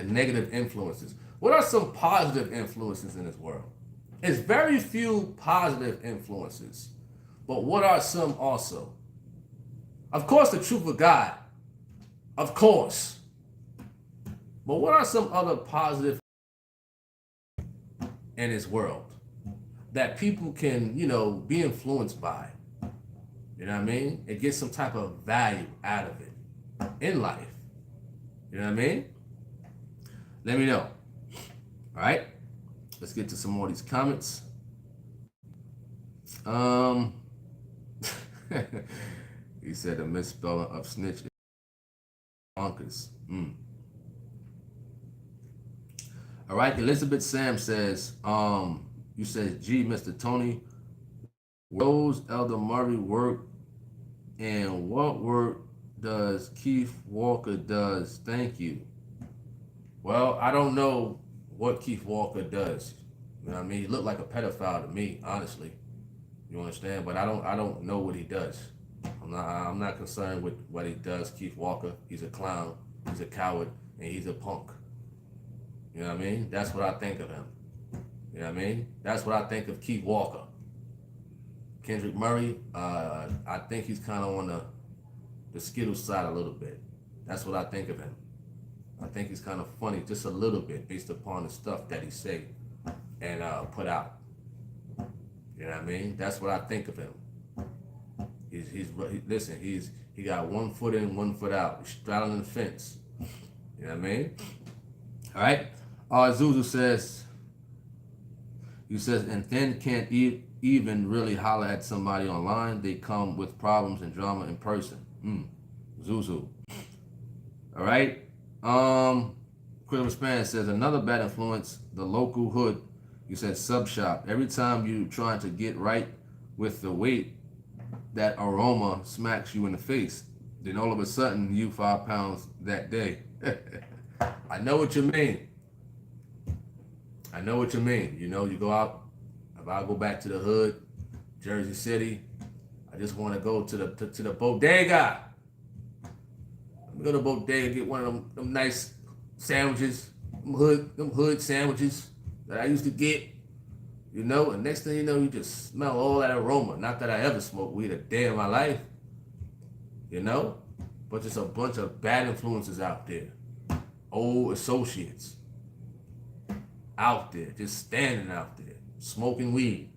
negative influences. What are some positive influences in this world? It's very few positive influences, but what are some also? Of course, the truth of God. Of course. But what are some other positive in this world that people can, be influenced by? You know what I mean? And get some type of value out of it in life. You know what I mean? Let me know. All right? Let's get to some more of these comments. He said the misspelling of snitch is bonkers. All right, Elizabeth Sam says, you said, gee, Mr. Tony, Rose Elder Murray work, and what work does Keith Walker does? Thank you. Well, I don't know what Keith Walker does. You know what I mean? He looked like a pedophile to me, honestly. You understand? But I don't know what he does. I'm not concerned with what he does, Keith Walker. He's a clown, he's a coward, and he's a punk. You know what I mean? That's what I think of him. You know what I mean? That's what I think of Keith Walker. Kendrick Murray, I think he's kind of on the Skittles side a little bit. That's what I think of him. I think he's kind of funny just a little bit based upon the stuff that he say and put out. You know what I mean? That's what I think of him. He got 1 foot in, 1 foot out. He's straddling the fence. You know what I mean? All right. Zuzu says, and then can't even really holler at somebody online. They come with problems and drama in person. Zuzu. All right. Critical Span says, another bad influence, the local hood. You said sub shop. Every time you trying to get right with the weight, that aroma smacks you in the face. Then all of a sudden, you 5 pounds that day. I know what you mean. I know what you mean. You go out. If I go back to the hood, Jersey City, I just want to go to the bodega. Let me go to the bodega, get one of them nice sandwiches, them hood sandwiches that I used to get. And next thing you know, you just smell all that aroma. Not that I ever smoked weed a day in my life. But just a bunch of bad influences out there. Old associates out there, just standing out there, smoking weed.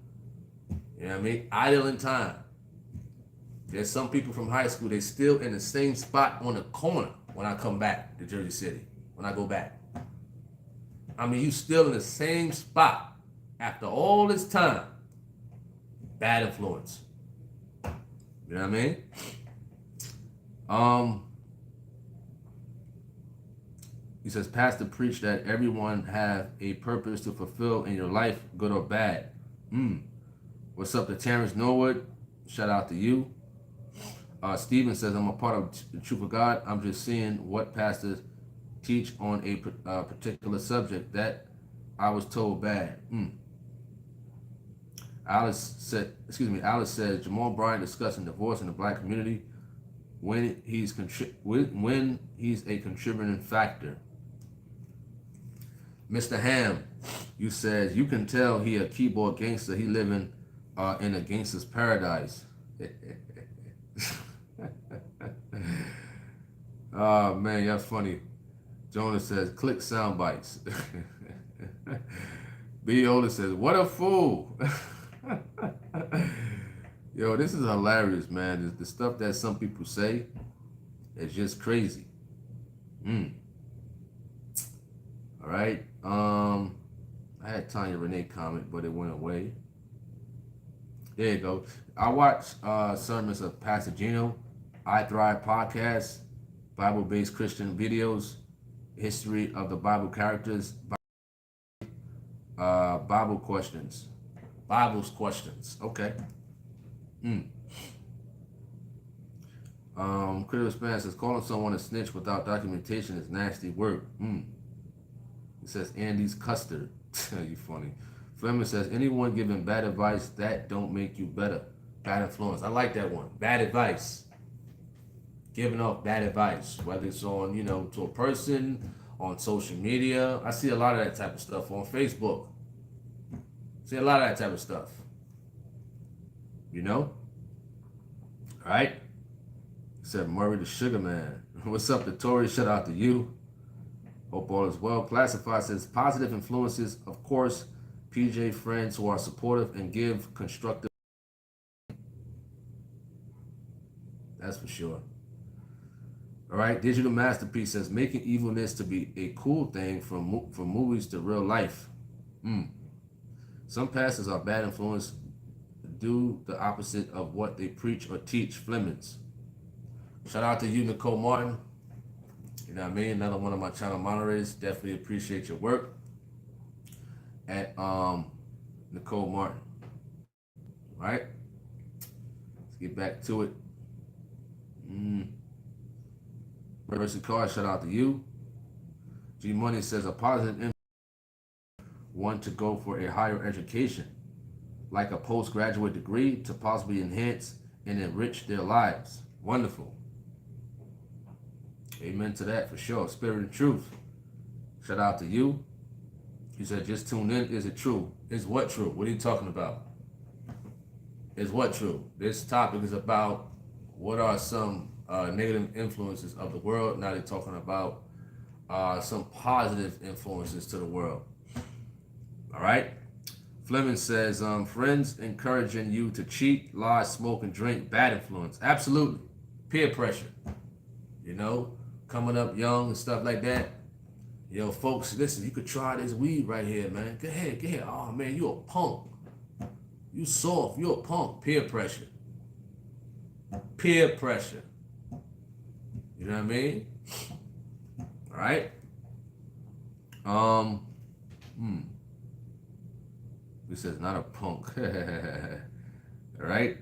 You know what I mean? Idling time. There's some people from high school, they still in the same spot on the corner when I come back to Jersey City, when I go back. I mean, you still in the same spot after all this time. Bad influence. You know what I mean? He says, Pastor preached that everyone have a purpose to fulfill in your life, good or bad. What's up to Terrence Norwood? Shout out to you. Stephen says, I'm a part of the Truth of God. I'm just seeing what pastors teach on a particular subject that I was told bad. Alice says, Jamal Bryant discussing divorce in the black community when he's a contributing factor. Mr. Ham, you says, you can tell he a keyboard gangster. He living in a gangster's paradise. Oh man, that's funny. Jonas says, click sound bites. B. Ola says, what a fool. Yo, this is hilarious, man. The stuff that some people say is just crazy. All right. I had Tanya Renee comment, but it went away. There you go. I watched sermons of Pastor Gino, I Thrive podcast, Bible-based Christian videos, history of the Bible characters, Bible questions. Bible's questions. Okay. Critical Span says, calling someone a snitch without documentation is nasty work. It says, Andy's custard. You funny. Fleming says, anyone giving bad advice, that don't make you better. Bad influence. I like that one. Bad advice. Giving off bad advice, whether it's on, to a person, on social media. I see a lot of that type of stuff on Facebook. See a lot of that type of stuff. All right? Said Murray the Sugar Man. What's up, the Tory? Shout out to you. Hope all is well. Classified says positive influences, of course, PJ friends who are supportive and give constructive. That's for sure. All right, Digital Masterpiece says making evilness to be a cool thing from movies to real life. Some pastors are bad influence, do the opposite of what they preach or teach. Flemings. Shout out to you, Nicole Martin. You know what I mean? Another one of my channel moderators. Definitely appreciate your work at Nicole Martin. All right? Let's get back to it. Mercy Card, shout out to you. G Money says a positive influence, one to go for a higher education, like a postgraduate degree to possibly enhance and enrich their lives. Wonderful. Amen to that for sure. Spirit and Truth. Shout out to you. You said just tune in. Is it true? Is what true? What are you talking about? Is what true? This topic is about what are some negative influences of the world. Now they're talking about some positive influences to the world. All right. Fleming says, friends encouraging you to cheat, lie, smoke, and drink. Bad influence. Absolutely. Peer pressure. Coming up young and stuff like that. Folks, listen, you could try this weed right here, man. Go ahead. Oh, man, you a punk. You soft. You a punk. Peer pressure. Peer pressure. You know what I mean? All right. He says not a punk. All right.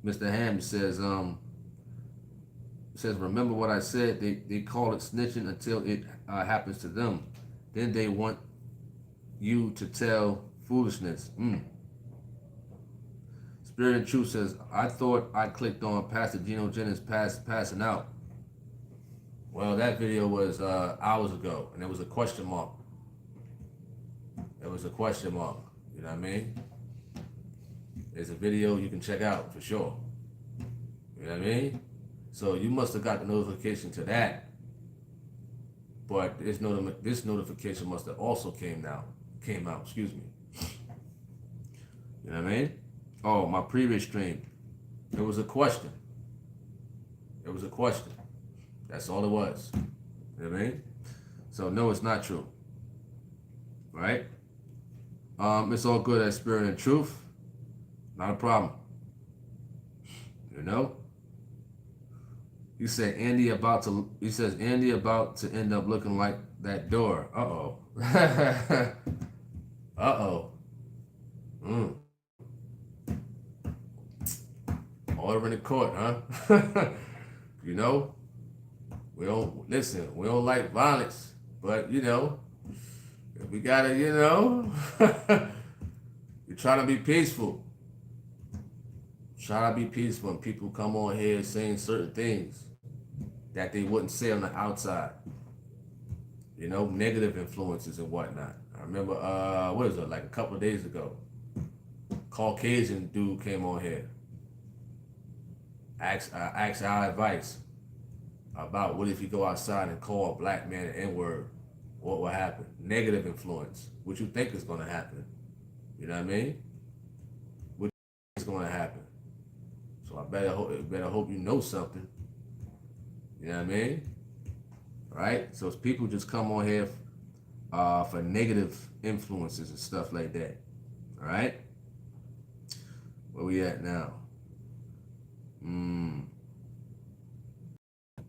Mr. Ham says, remember what I said, they call it snitching until it happens to them. Then they want you to tell foolishness. Spirit and Truth says, I thought I clicked on Pastor Gino Jennings passing out. Well, that video was hours ago, and it was a question mark. It was a question mark. You know what I mean? There's a video you can check out for sure. You know what I mean? So you must have got the notification to that. But this notification must have also came out, excuse me. You know what I mean? Oh, my previous stream. It was a question. It was a question. That's all it was. You know what I mean? So no, it's not true. All right? It's all good at Spirit and Truth. Not a problem. He says Andy about to end up looking like that door. Uh-oh. Uh-oh. Order in the court, huh? You know, we don't like violence, but we gotta, we're trying to be peaceful. Try to be peaceful, and people come on here saying certain things that they wouldn't say on the outside. Negative influences and whatnot. I remember, what is it, like a couple of days ago, Caucasian dude came on here, asked our advice about what if you go outside and call a black man an N-word, what will happen? Negative influence. What you think is going to happen? You know what I mean? What is going to happen? So I better hope you know something. You know what I mean? Right? So people just come on here for negative influences and stuff like that. All right? Where we at now?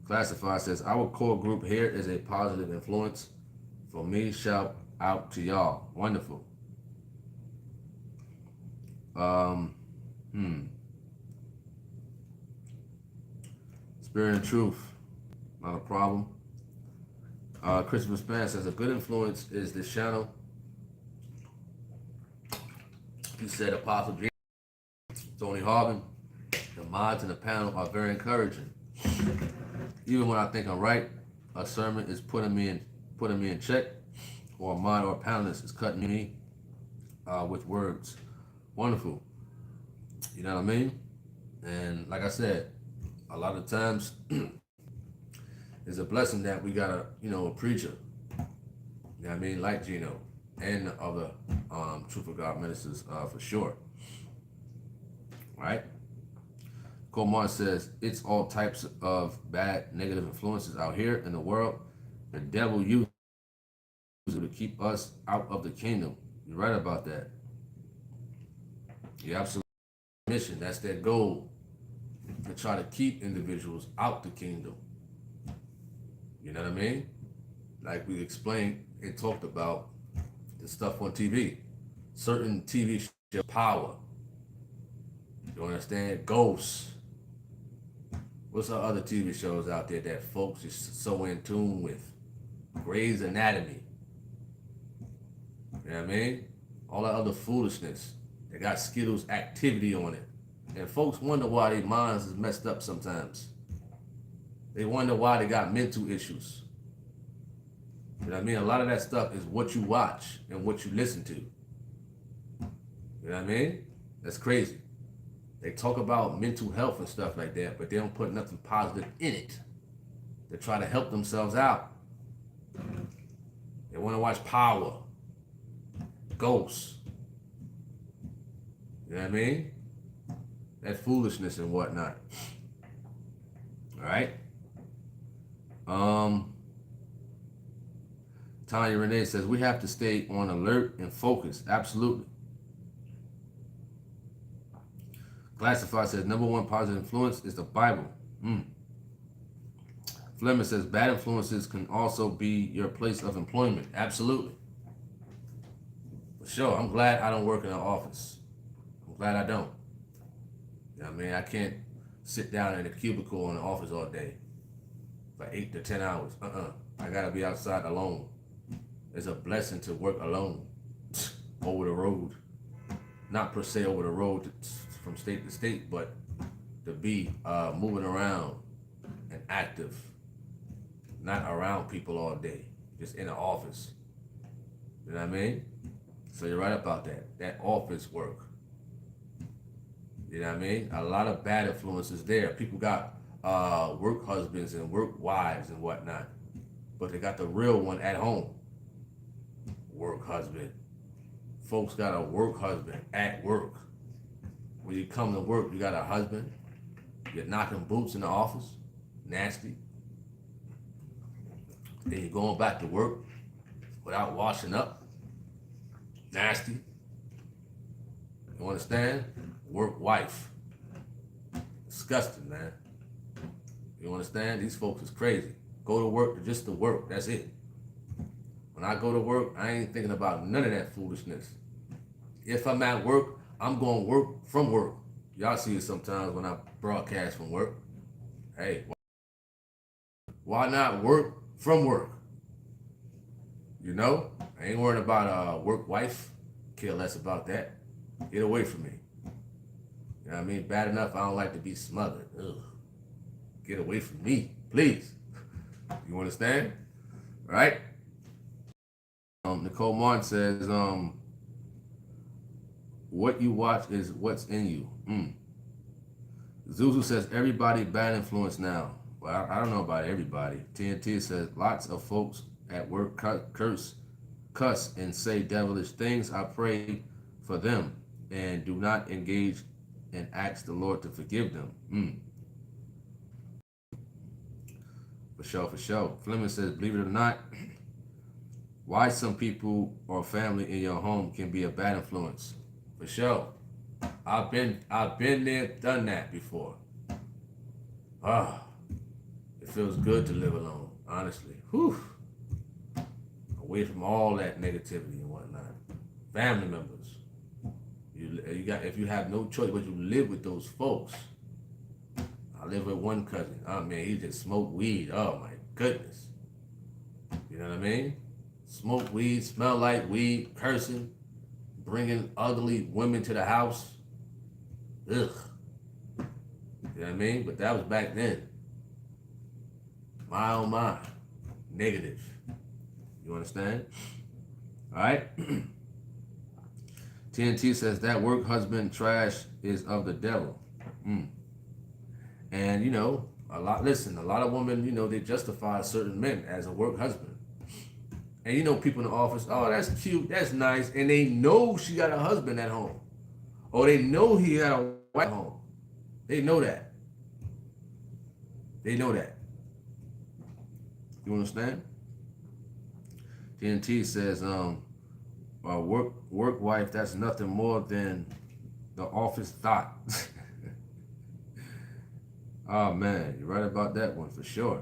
Classified says, our core group here is a positive influence. For me, shout out to y'all. Wonderful. Spirit and truth. Not a problem. Christopher Span says, a good influence is this channel. He said, Apostle James, Tony Harvin, the mods and the panel are very encouraging. Even when I think I'm right, a sermon is putting me in check, or a mod or a panelist is cutting me with words. Wonderful. You know what I mean? And like I said, a lot of times it's a blessing that we got a preacher. You know what I mean? Like Gino and the other Truth of God ministers for sure. Right? Comar says, it's all types of bad, negative influences out here in the world. The devil uses it to keep us out of the kingdom. You're right about that. You're absolutely right. Mission, that's their goal, to try to keep individuals out the kingdom. You know what I mean? Like we explained and talked about the stuff on TV. Certain TV shows, power. You understand? Ghosts. What's our other TV shows out there that folks is so in tune with? Grey's Anatomy. You know what I mean? All that other foolishness. They got Skittles activity on it. And folks wonder why their minds is messed up sometimes. They wonder why they got mental issues. You know what I mean? A lot of that stuff is what you watch and what you listen to. You know what I mean? That's crazy. They talk about mental health and stuff like that, but they don't put nothing positive in it. They try to help themselves out. They want to watch Power, Ghosts. You know what I mean? That foolishness and whatnot. All right? Tanya Renee says, we have to stay on alert and focus. Absolutely. Classified says, number one positive influence is the Bible. Fleming says, bad influences can also be your place of employment. Absolutely. For sure. I'm glad I don't work in an office. I'm glad I don't. You know what I mean? I can't sit down in a cubicle in the office all day for 8 to 10 hours. I gotta be outside alone. It's a blessing to work alone over the road. Not per se over the road from state to state, but to be moving around and active, not around people all day, just in the office. You know what I mean? So you're right about that. That office work. You know what I mean? A lot of bad influences there. People got work husbands and work wives and whatnot, but they got the real one at home. Work husband. Folks got a work husband at work. When you come to work, you got a husband. You're knocking boots in the office. Nasty. Then you're going back to work without washing up. Nasty. You understand? Work wife. Disgusting, man. You understand? These folks is crazy. Go to work just to work. That's it. When I go to work, I ain't thinking about none of that foolishness. If I'm at work, I'm going to work from work. Y'all see it sometimes when I broadcast from work. Hey, why not work from work? You know, I ain't worrying about a work wife. Care less about that. Get away from me. You know what I mean? Bad enough, I don't like to be smothered. Ugh. Get away from me, please. You understand? All right? Nicole Martin says, what you watch is what's in you. Zuzu says, everybody bad influence now. Well, I don't know about everybody. TNT says, lots of folks at work cuss, and say devilish things. I pray for them and do not engage and ask the Lord to forgive them. For sure, for sure. Fleming says, believe it or not, why some people or family in your home can be a bad influence. For sure. I've been there, done that before. It feels good to live alone, honestly. Whew. Away from all that negativity and whatnot. Family members. You got, if you have no choice but you live with those folks. I live with one cousin. Oh man, he just smoked weed. Oh my goodness. You know what I mean? Smoke weed, smell like weed, cursing, bringing ugly women to the house. Ugh. You know what I mean? But that was back then. My oh my. Negative. You understand? All right? TNT says that work husband trash is of the devil. And you know, a lot of women, you know, they justify certain men as a work husband. And you know, people in the office, oh, that's cute, that's nice, and they know she got a husband at home. Or they know he got a wife at home. They know that. They know that. You understand? TNT says, work wife, that's nothing more than the office thought. Oh man, you're right about that one for sure.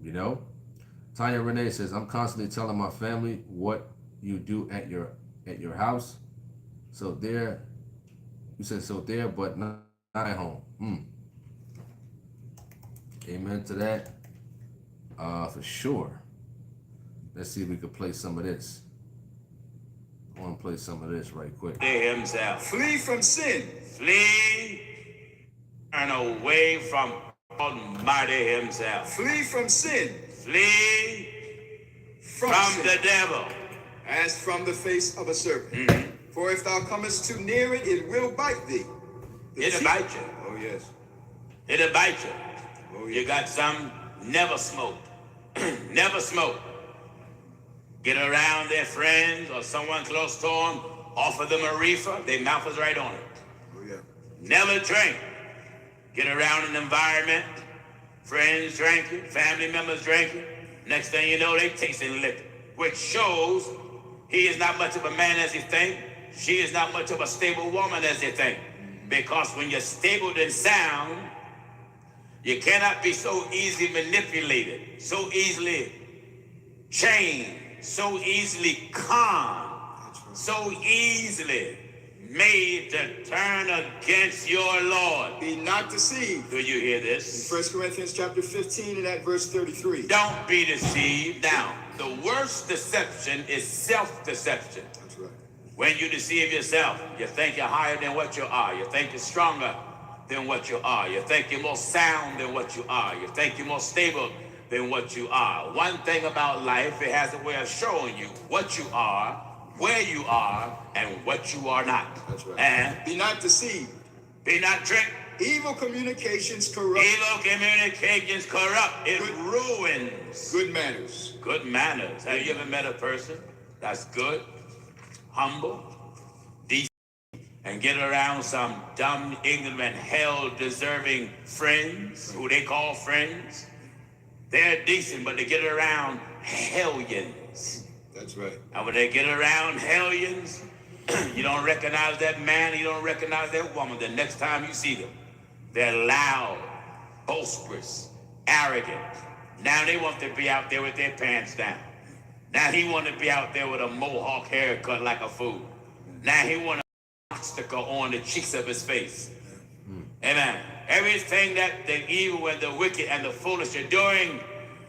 You know? Tanya Renee says, I'm constantly telling my family what you do at your house. So there, you said so there, but not at home. Amen to that. For sure. Let's see if we can play some of this. I want to play some of this right quick. Himself. Flee from sin. Flee. Turn away from Almighty Himself. Flee from sin. Flee from the devil. As from the face of a serpent. For if thou comest too near it, it will bite thee. It'll bite you. Oh, yes. It'll bite you. Oh, yes. You got some never smoke. Never smoke. Get around their friends or someone close to them, offer them a reefer, their mouth is right on it. Oh, yeah. Never drink. Get around an environment, friends drinking, family members drinking. Next thing you know, they tasting liquor, which shows he is not much of a man as he think. She is not much of a stable woman as they think. Because when you're stable and sound, you cannot be so easily manipulated, so easily changed, so easily calm, so easily made to turn against your Lord. Be not deceived. Do you hear this? In 1 Corinthians chapter 15 and at verse 33. Don't be deceived. Now, the worst deception is self-deception. That's right. When you deceive yourself, you think you're higher than what you are. You think you're stronger than what you are. You think you're more sound than what you are. You think you're more stable than what you are. One thing about life, it has a way of showing you what you are, where you are, and what you are not. That's right. And be not deceived. Be not tricked. Evil communications corrupt. Evil communications corrupt. It ruins good manners. Good manners. Have you ever met a person that's good, humble, decent, and get around some dumb, ignorant, hell-deserving friends who they call friends? They're decent, but they get around hellions. That's right. And when they get around hellions, you don't recognize that man, you don't recognize that woman. The next time you see them, they're loud, boisterous, arrogant. Now they want to be out there with their pants down. Now he want to be out there with a mohawk haircut like a fool. Now he want to obstacle on the cheeks of his face. Amen. Everything that the evil and the wicked and the foolish are doing,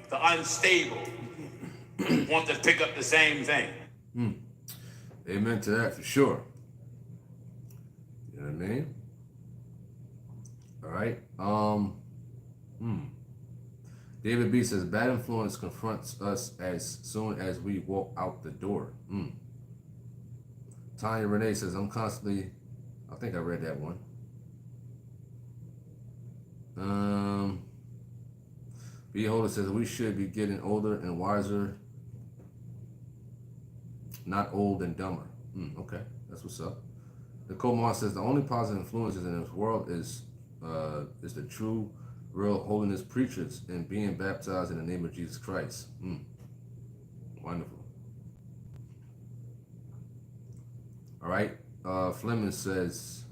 the unstable want to pick up the same thing. Amen to that for sure. You know what I mean? All right. David B says, bad influence confronts us as soon as we walk out the door. Tanya Renee says, I'm constantly, I think I read that one. B. Holder says, we should be getting older and wiser, not old and dumber. Okay, that's what's up. Nicole Moss says, the only positive influences in this world is the true, real holiness preachers and being baptized in the name of Jesus Christ. Wonderful. All right. Fleming says,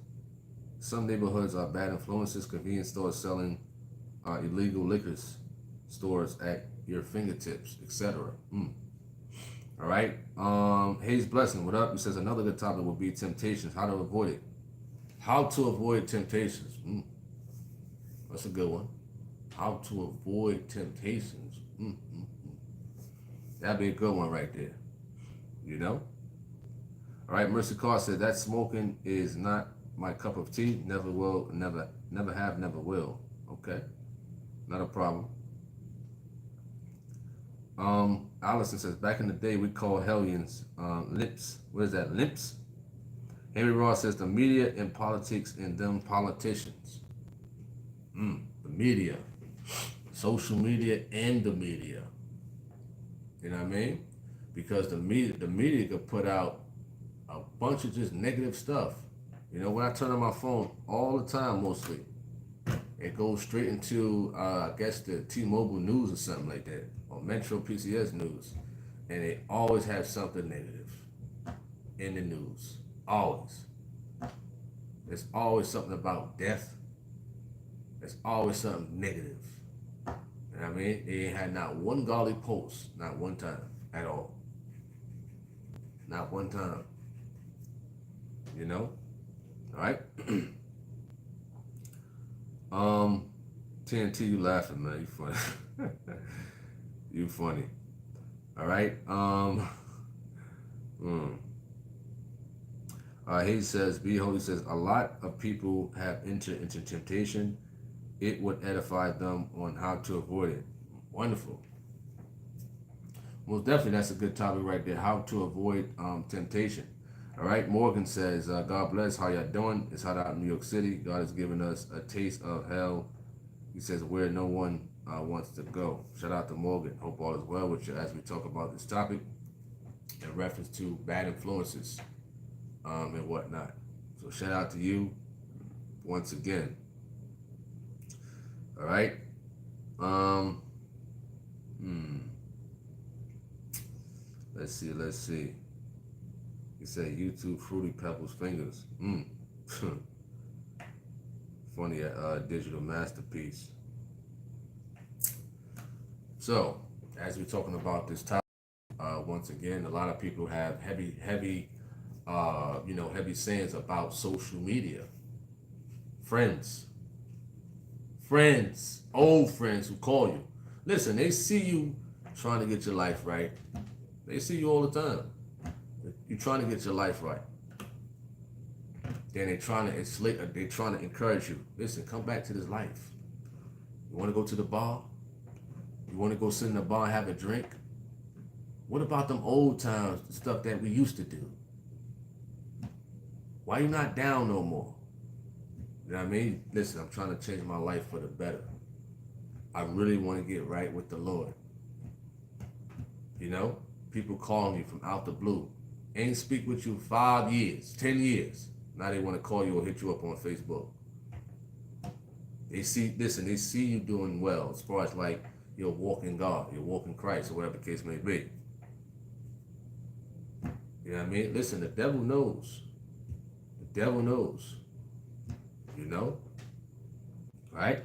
some neighborhoods are bad influences, convenience stores selling illegal liquors, stores at your fingertips, etc. All right. Hayes Blessing, what up? He says another good topic would be temptations, how to avoid it. How to avoid temptations. That's a good one. How to avoid temptations. That'd be a good one right there. You know? All right, Mercy Carr said that smoking is not my cup of tea. Never will, never have, never will. Okay. Not a problem. Allison says, back in the day we called hellions limps. What is that? Limps? Henry Ross says the media and politics and them politicians. The media. Social media and the media. You know what I mean? Because the media could put out a bunch of just negative stuff. You know, when I turn on my phone all the time, mostly, it goes straight into, I guess, the T-Mobile news or something like that, or Metro PCS news. And they always have something negative in the news. Always. There's always something about death. There's always something negative. You know what I mean? They ain't had not one godly post, not one time at all. Not one time. You know? All right? TNT, you laughing, man. You funny. You funny. All right? He says, B. Holy says, a lot of people have entered into temptation. It would edify them on how to avoid it. Wonderful. Most definitely, that's a good topic right there. How to avoid temptation. All right. Morgan says, God bless. How y'all doing? It's hot out in New York City. God has given us a taste of hell. He says, where no one wants to go. Shout out to Morgan. Hope all is well with you as we talk about this topic in reference to bad influences and whatnot. So shout out to you once again. All right. Let's see. He said YouTube Fruity Pebbles fingers. Funny digital masterpiece. So, as we're talking about this topic, once again, a lot of people have heavy sayings about social media. Friends, old friends who call you. Listen, they see you trying to get your life right. They see you all the time. You're trying to get your life right. Then they're trying to encourage you. Listen, come back to this life. You want to go to the bar? You want to go sit in the bar and have a drink? What about them old times, the stuff that we used to do? Why you not down no more? You know what I mean? Listen, I'm trying to change my life for the better. I really want to get right with the Lord. You know? People calling you from out the blue. Ain't speak with you 5 years, 10 years. Now they want to call you or hit you up on Facebook. They see you doing well as far as like your walk in God, your walk in Christ, or whatever the case may be. You know what I mean? Listen, the devil knows. The devil knows. You know? Right?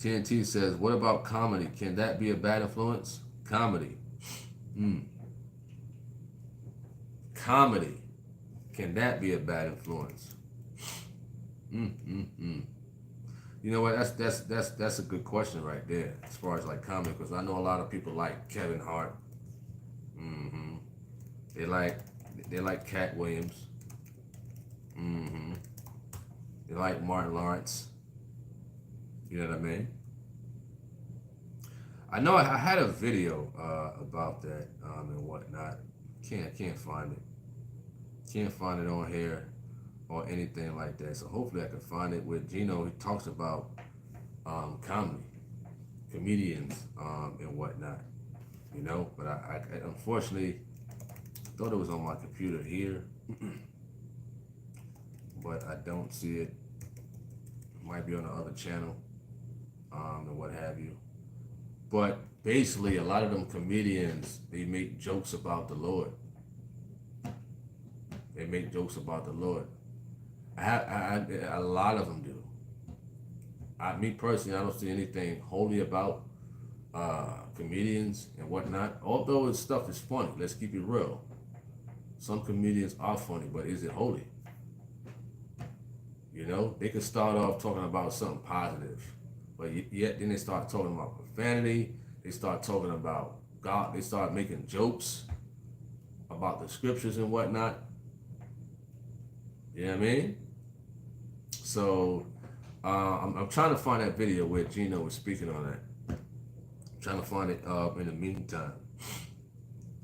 TNT says, what about comedy? Can that be a bad influence? Comedy. Comedy. Can that be a bad influence? You know what? That's a good question right there, as far as like comedy, because I know a lot of people like Kevin Hart. hmm They like they like Cat Williams. hmm They like Martin Lawrence. You know what I mean? I know I had a video about that and whatnot. Can't find it. Can't find it on here or anything like that. So hopefully I can find it with Gino. He talks about comedy, comedians, and whatnot. You know, but I unfortunately thought it was on my computer here, but I don't see it. It might be on the other channel, and what have you. But basically, a lot of them comedians, they make jokes about the Lord. They make jokes about the Lord. A lot of them do. Me personally, I don't see anything holy about comedians and whatnot. Although his stuff is funny, let's keep it real. Some comedians are funny, but is it holy? You know, they can start off talking about something positive, but yet then they start talking about profanity. They start talking about God. They start making jokes about the scriptures and whatnot. You know what I mean? So I'm trying to find that video where Gino was speaking on that. I'm trying to find it in the meantime.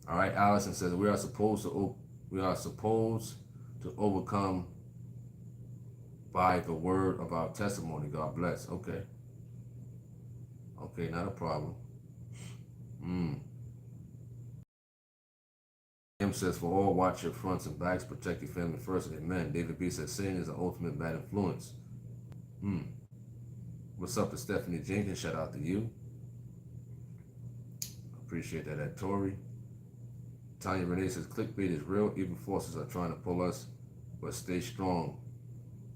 All right, Allison says we are supposed to overcome by the word of our testimony. God bless. Okay. Okay, not a problem. Him says, for all, watch your fronts and backs, protect your family first. Amen. David B says, sin is the ultimate bad influence. What's up to Stephanie Jenkins? Shout out to you. Appreciate that at Tori. Tanya Renee says, clickbait is real. Evil forces are trying to pull us, but stay strong.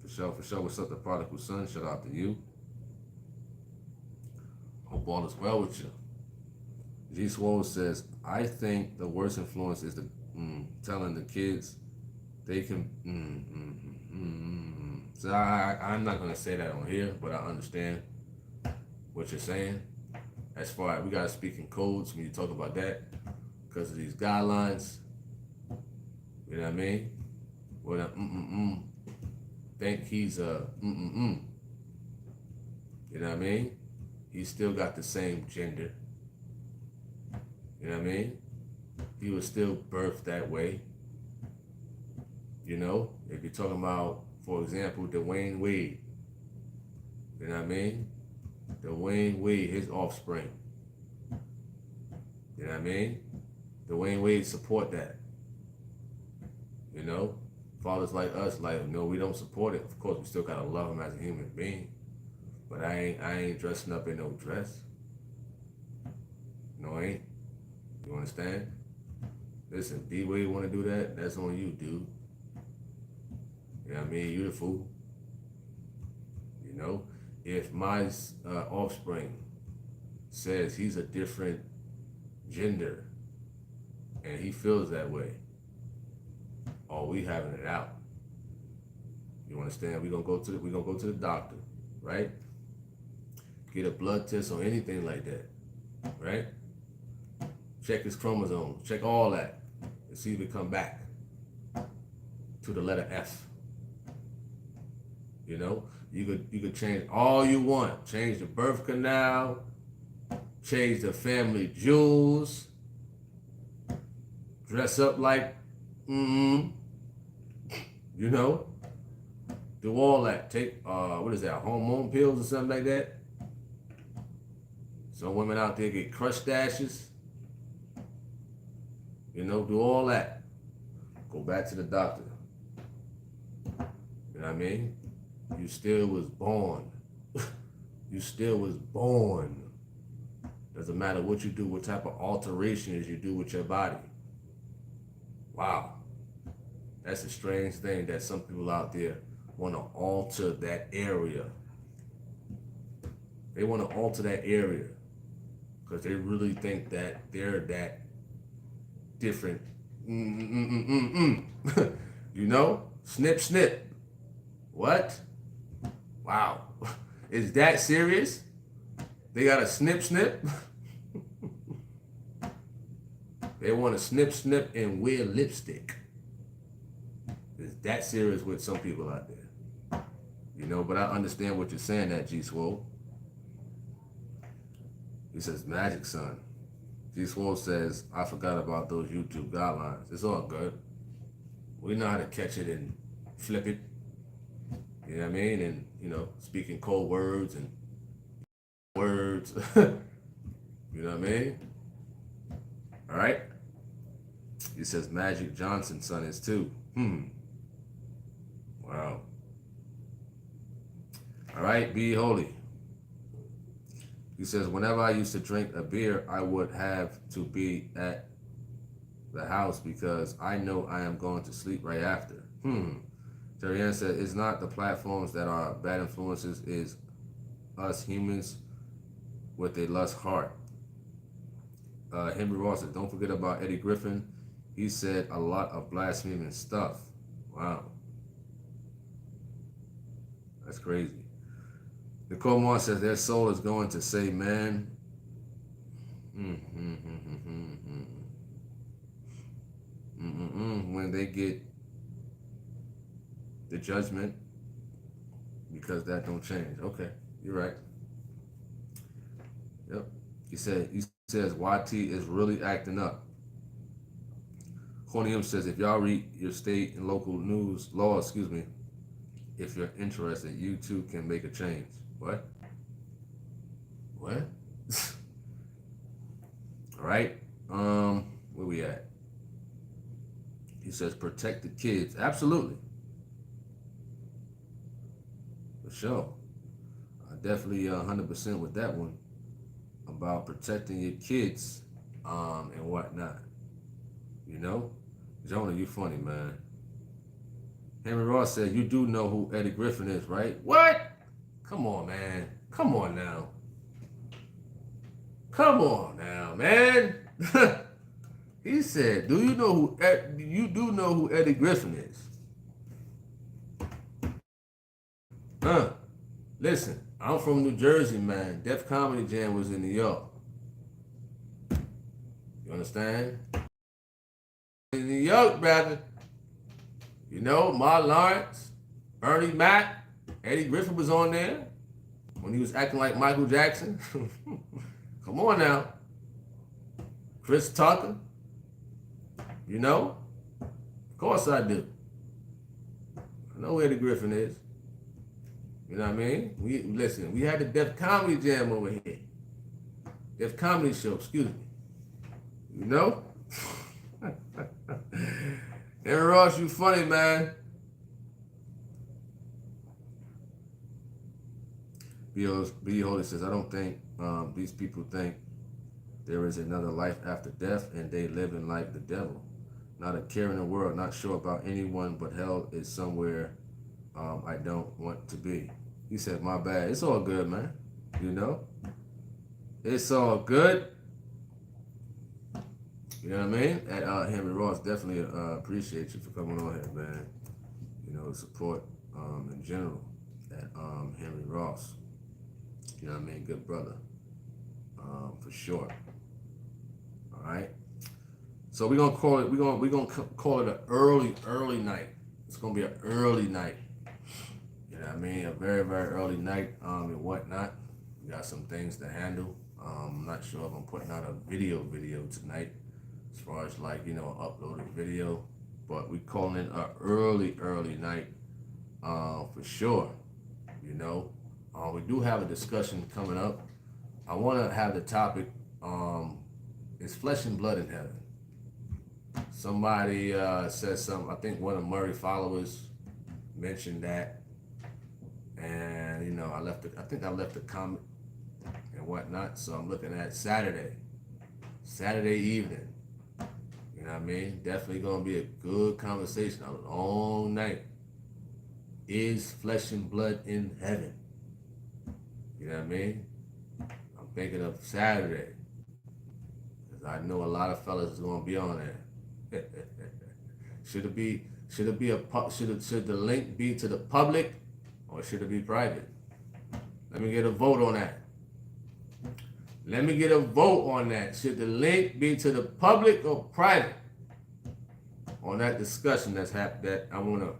For sure. What's up, the prodigal son? Shout out to you. Hope all is well with you. G Swole says, I think the worst influence is the telling the kids they can. So I'm not going to say that on here, but I understand what you're saying. As far as we got to speak in codes when you talk about that, because of these guidelines. You know what I mean? When a think he's a You know what I mean? He's still got the same gender. You know what I mean? He was still birthed that way. You know, if you're talking about, for example, Dwayne Wade. You know what I mean? Dwayne Wade, his offspring. You know what I mean? Dwayne Wade support that. You know? Fathers like us, like, no, we don't support it. Of course, we still gotta love him as a human being. But I ain't dressing up in no dress. No, I ain't. You understand? Listen, D-Wade want to do that, that's on you, dude. You know what I mean? You the fool. You know? If my offspring says he's a different gender and he feels that way, or we having it out. You understand? We gonna go to the doctor, right? Get a blood test or anything like that, right? Check his chromosomes, check all that, and see if it come back to the letter F. You know, you could change all you want, change the birth canal, change the family jewels, dress up like, you know, do all that. Take what is that, hormone pills or something like that. Some women out there get crush dashes. You know, do all that. Go back to the doctor. You know what I mean? You still was born. You still was born. Doesn't matter what you do, what type of alterations you do with your body. Wow. That's a strange thing that some people out there want to alter that area. They want to alter that area because they really think that they're that different. You know? Snip, snip. What? Wow. Is that serious? They got a snip. They want to snip and wear lipstick. Is that serious with some people out there? You know, but I understand what you're saying, that G Swole. He says, Magic Son. G Swole says, I forgot about those YouTube guidelines. It's all good. We know how to catch it and flip it. You know what I mean? And, you know, speaking cold words and words. You know what I mean? All right? He says, Magic Johnson's son is too. Wow. All right, be holy. He says, whenever I used to drink a beer, I would have to be at the house because I know I am going to sleep right after. Terry Ann said, it's not the platforms that are bad influences, is us humans with a lust heart. Henry Ross said, don't forget about Eddie Griffin. He said a lot of blaspheming stuff. Wow. That's crazy. Nicole Moore says their soul is going to say, man. When they get the judgment, because that don't change. Okay, you're right. Yep. He says YT is really acting up. Cornium says if y'all read your state and local news law, if you're interested, you too can make a change. What? What? All right. Where we at? He says protect the kids. Absolutely. For sure. Definitely 100% with that one about protecting your kids and whatnot. You know? Jonah, you funny, man. Henry Ross said, you do know who Eddie Griffin is, right? What? Come on, man. Come on now. Come on now, man. He said, you do know who Eddie Griffin is? Listen, I'm from New Jersey, man. Def Comedy Jam was in New York. You understand? In New York, brother. You know, Martin Lawrence, Bernie Mac, Eddie Griffin was on there when he was acting like Michael Jackson. Come on now. Chris Tucker. You know? Of course I do. I know who Eddie Griffin is. You know what I mean? We had the Def Comedy Jam over here. Def Comedy Show, excuse me. You know? Aaron Ross, you funny, man. B. Holy says, I don't think these people think there is another life after death and they living like the devil. Not a care in the world, not sure about anyone, but hell is somewhere I don't want to be. He said, my bad. It's all good, man. You know? It's all good. You know what I mean? At Henry Ross, definitely appreciate you for coming on here, man. You know, support in general at Henry Ross. You know what I mean? Good brother. For sure. All right. So we're gonna call it an early night. It's gonna be an early night. You know what I mean? A very, very early night and whatnot. We got some things to handle. I'm not sure if I'm putting out a video tonight. As far as like, you know, uploaded video, but we calling it an early night for sure. You know, we do have a discussion coming up. I want to have the topic, is flesh and blood in heaven? Somebody said something, I think one of Murray followers mentioned that, and you know, I think I left a comment and whatnot, so I'm looking at Saturday evening. You know what I mean? Definitely gonna be a good conversation, a long night. Is flesh and blood in heaven? You know what I mean? I'm thinking of Saturday, because I know a lot of fellas is gonna be on there. Should the link be to the public, or should it be private? Let me get a vote on that. Let me get a vote on that. Should the link be to the public or private? On that discussion that I want to,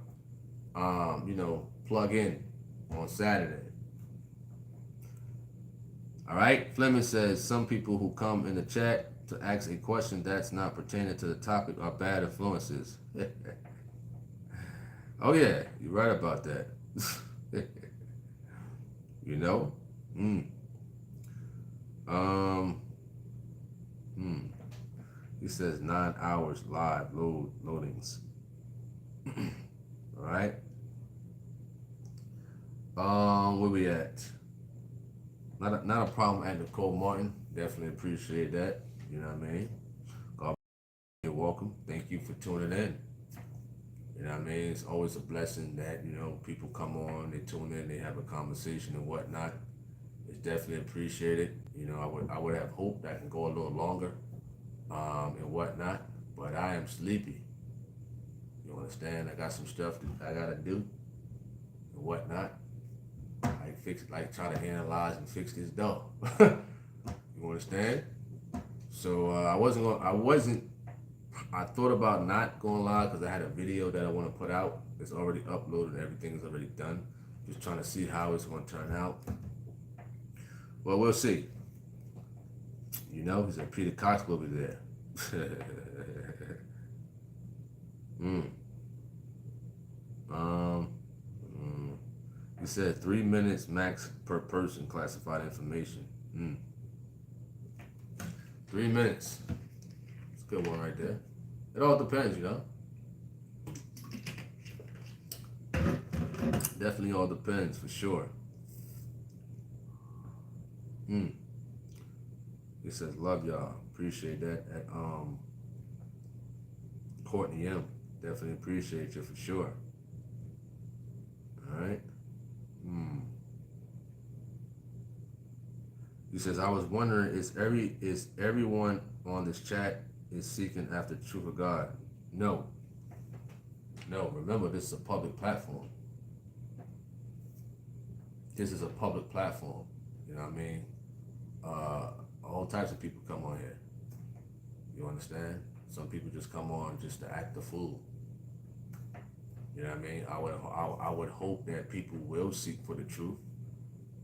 plug in on Saturday. All right. Fleming says some people who come in the chat to ask a question that's not pertaining to the topic are bad influences. Oh yeah, you're right about that. You know. He says 9 hours live loadings. All right. Where we at? Not a problem at Nicole Martin. Definitely appreciate that. You know what I mean? God, you're welcome. Thank you for tuning in. You know what I mean? It's always a blessing that, people come on, they tune in, they have a conversation and whatnot. It's definitely appreciated. I would have hoped that I can go a little longer, and whatnot, but I am sleepy. You understand? I got some stuff that I gotta do and whatnot. Try to analyze and fix this dog. You understand? So I thought about not going live because I had a video that I want to put out. It's already uploaded. Everything is already done. Just trying to see how it's going to turn out. Well, we'll see. He said Peter Cox will be there. He said 3 minutes max per person classified information. 3 minutes. It's a good one right there. It all depends, Definitely all depends for sure. He says, love y'all. Appreciate that. Courtney M. Definitely appreciate you for sure. All right. He says, I was wondering, is everyone on this chat is seeking after the truth of God? No. Remember, this is a public platform. This is a public platform. You know what I mean? All types of people come on here. You understand? Some people just come on just to act the fool. You know what I mean? I would hope that people will seek for the truth.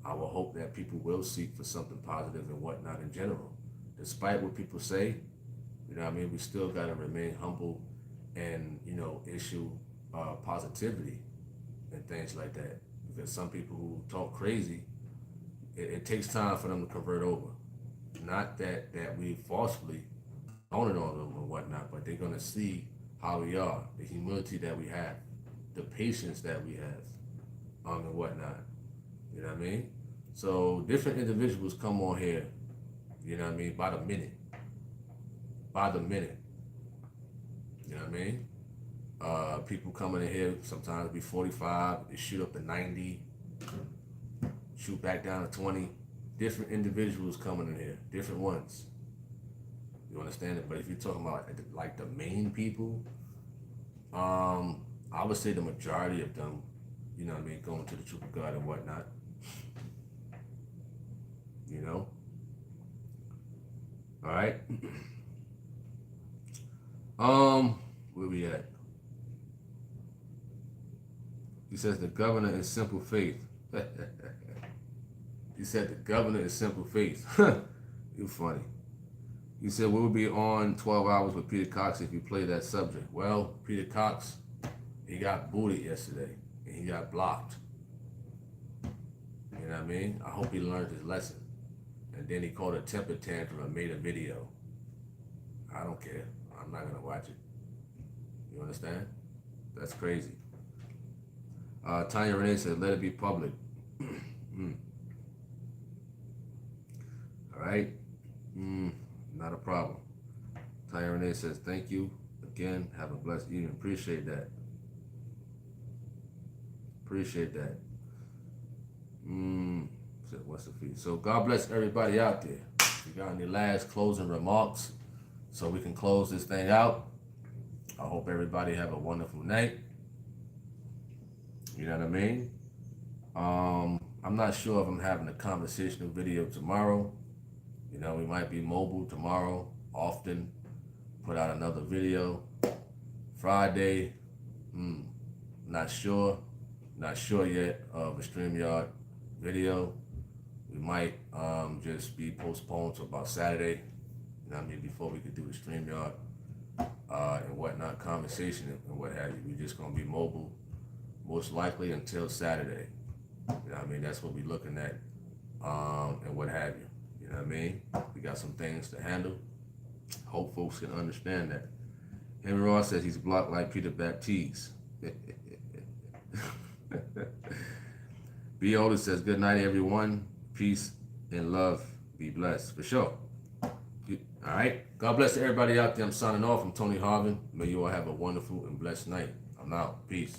I would hope that people will seek for something positive and whatnot in general. Despite what people say, you know what I mean? We still got to remain humble and, issue positivity and things like that. Because some people who talk crazy, it takes time for them to convert over. Not that we falsely own it on them or whatnot, but they're going to see how we are, the humility that we have, the patience that we have, and whatnot. You know what I mean? So different individuals come on here, you know what I mean, by the minute. You know what I mean? People coming in here sometimes be 45, they shoot up to 90, shoot back down to 20. Different individuals coming in here, different ones. You understand it? But if you're talking about like the main people, I would say the majority of them, you know what I mean, going to the truth of God and whatnot. All right. Where we at? He says the governor is simple faith. He said the governor is simple faith. You funny. He said we will be on 12 hours with Peter Cox if you play that subject. Well, Peter Cox, he got booted yesterday and he got blocked. You know what I mean? I hope he learned his lesson. And then he called a temper tantrum and made a video. I don't care. I'm not going to watch it. You understand? That's crazy. Tanya Renee said, let it be public. All right. Not a problem. Tanya Renee says, thank you. Again, have a blessed evening. Appreciate that. What's the fee? So God bless everybody out there. You got any last closing remarks so we can close this thing out? I hope everybody have a wonderful night. You know what I mean? I'm not sure if I'm having a conversational video tomorrow. You know, we might be mobile tomorrow, often put out another video. Friday, not sure yet of a StreamYard video. We might just be postponed to about Saturday, you know what I mean, before we could do the StreamYard and whatnot, conversation and what have you. We're just gonna be mobile, most likely until Saturday. You know what I mean? That's what we're looking at and what have you. You know what I mean? We got some things to handle. Hope folks can understand that. Henry Ross says he's blocked like Peter Baptiste. B. Otis says, good night, everyone. Peace and love. Be blessed. For sure. All right. God bless everybody out there. I'm signing off. I'm Tony Harvin. May you all have a wonderful and blessed night. I'm out. Peace.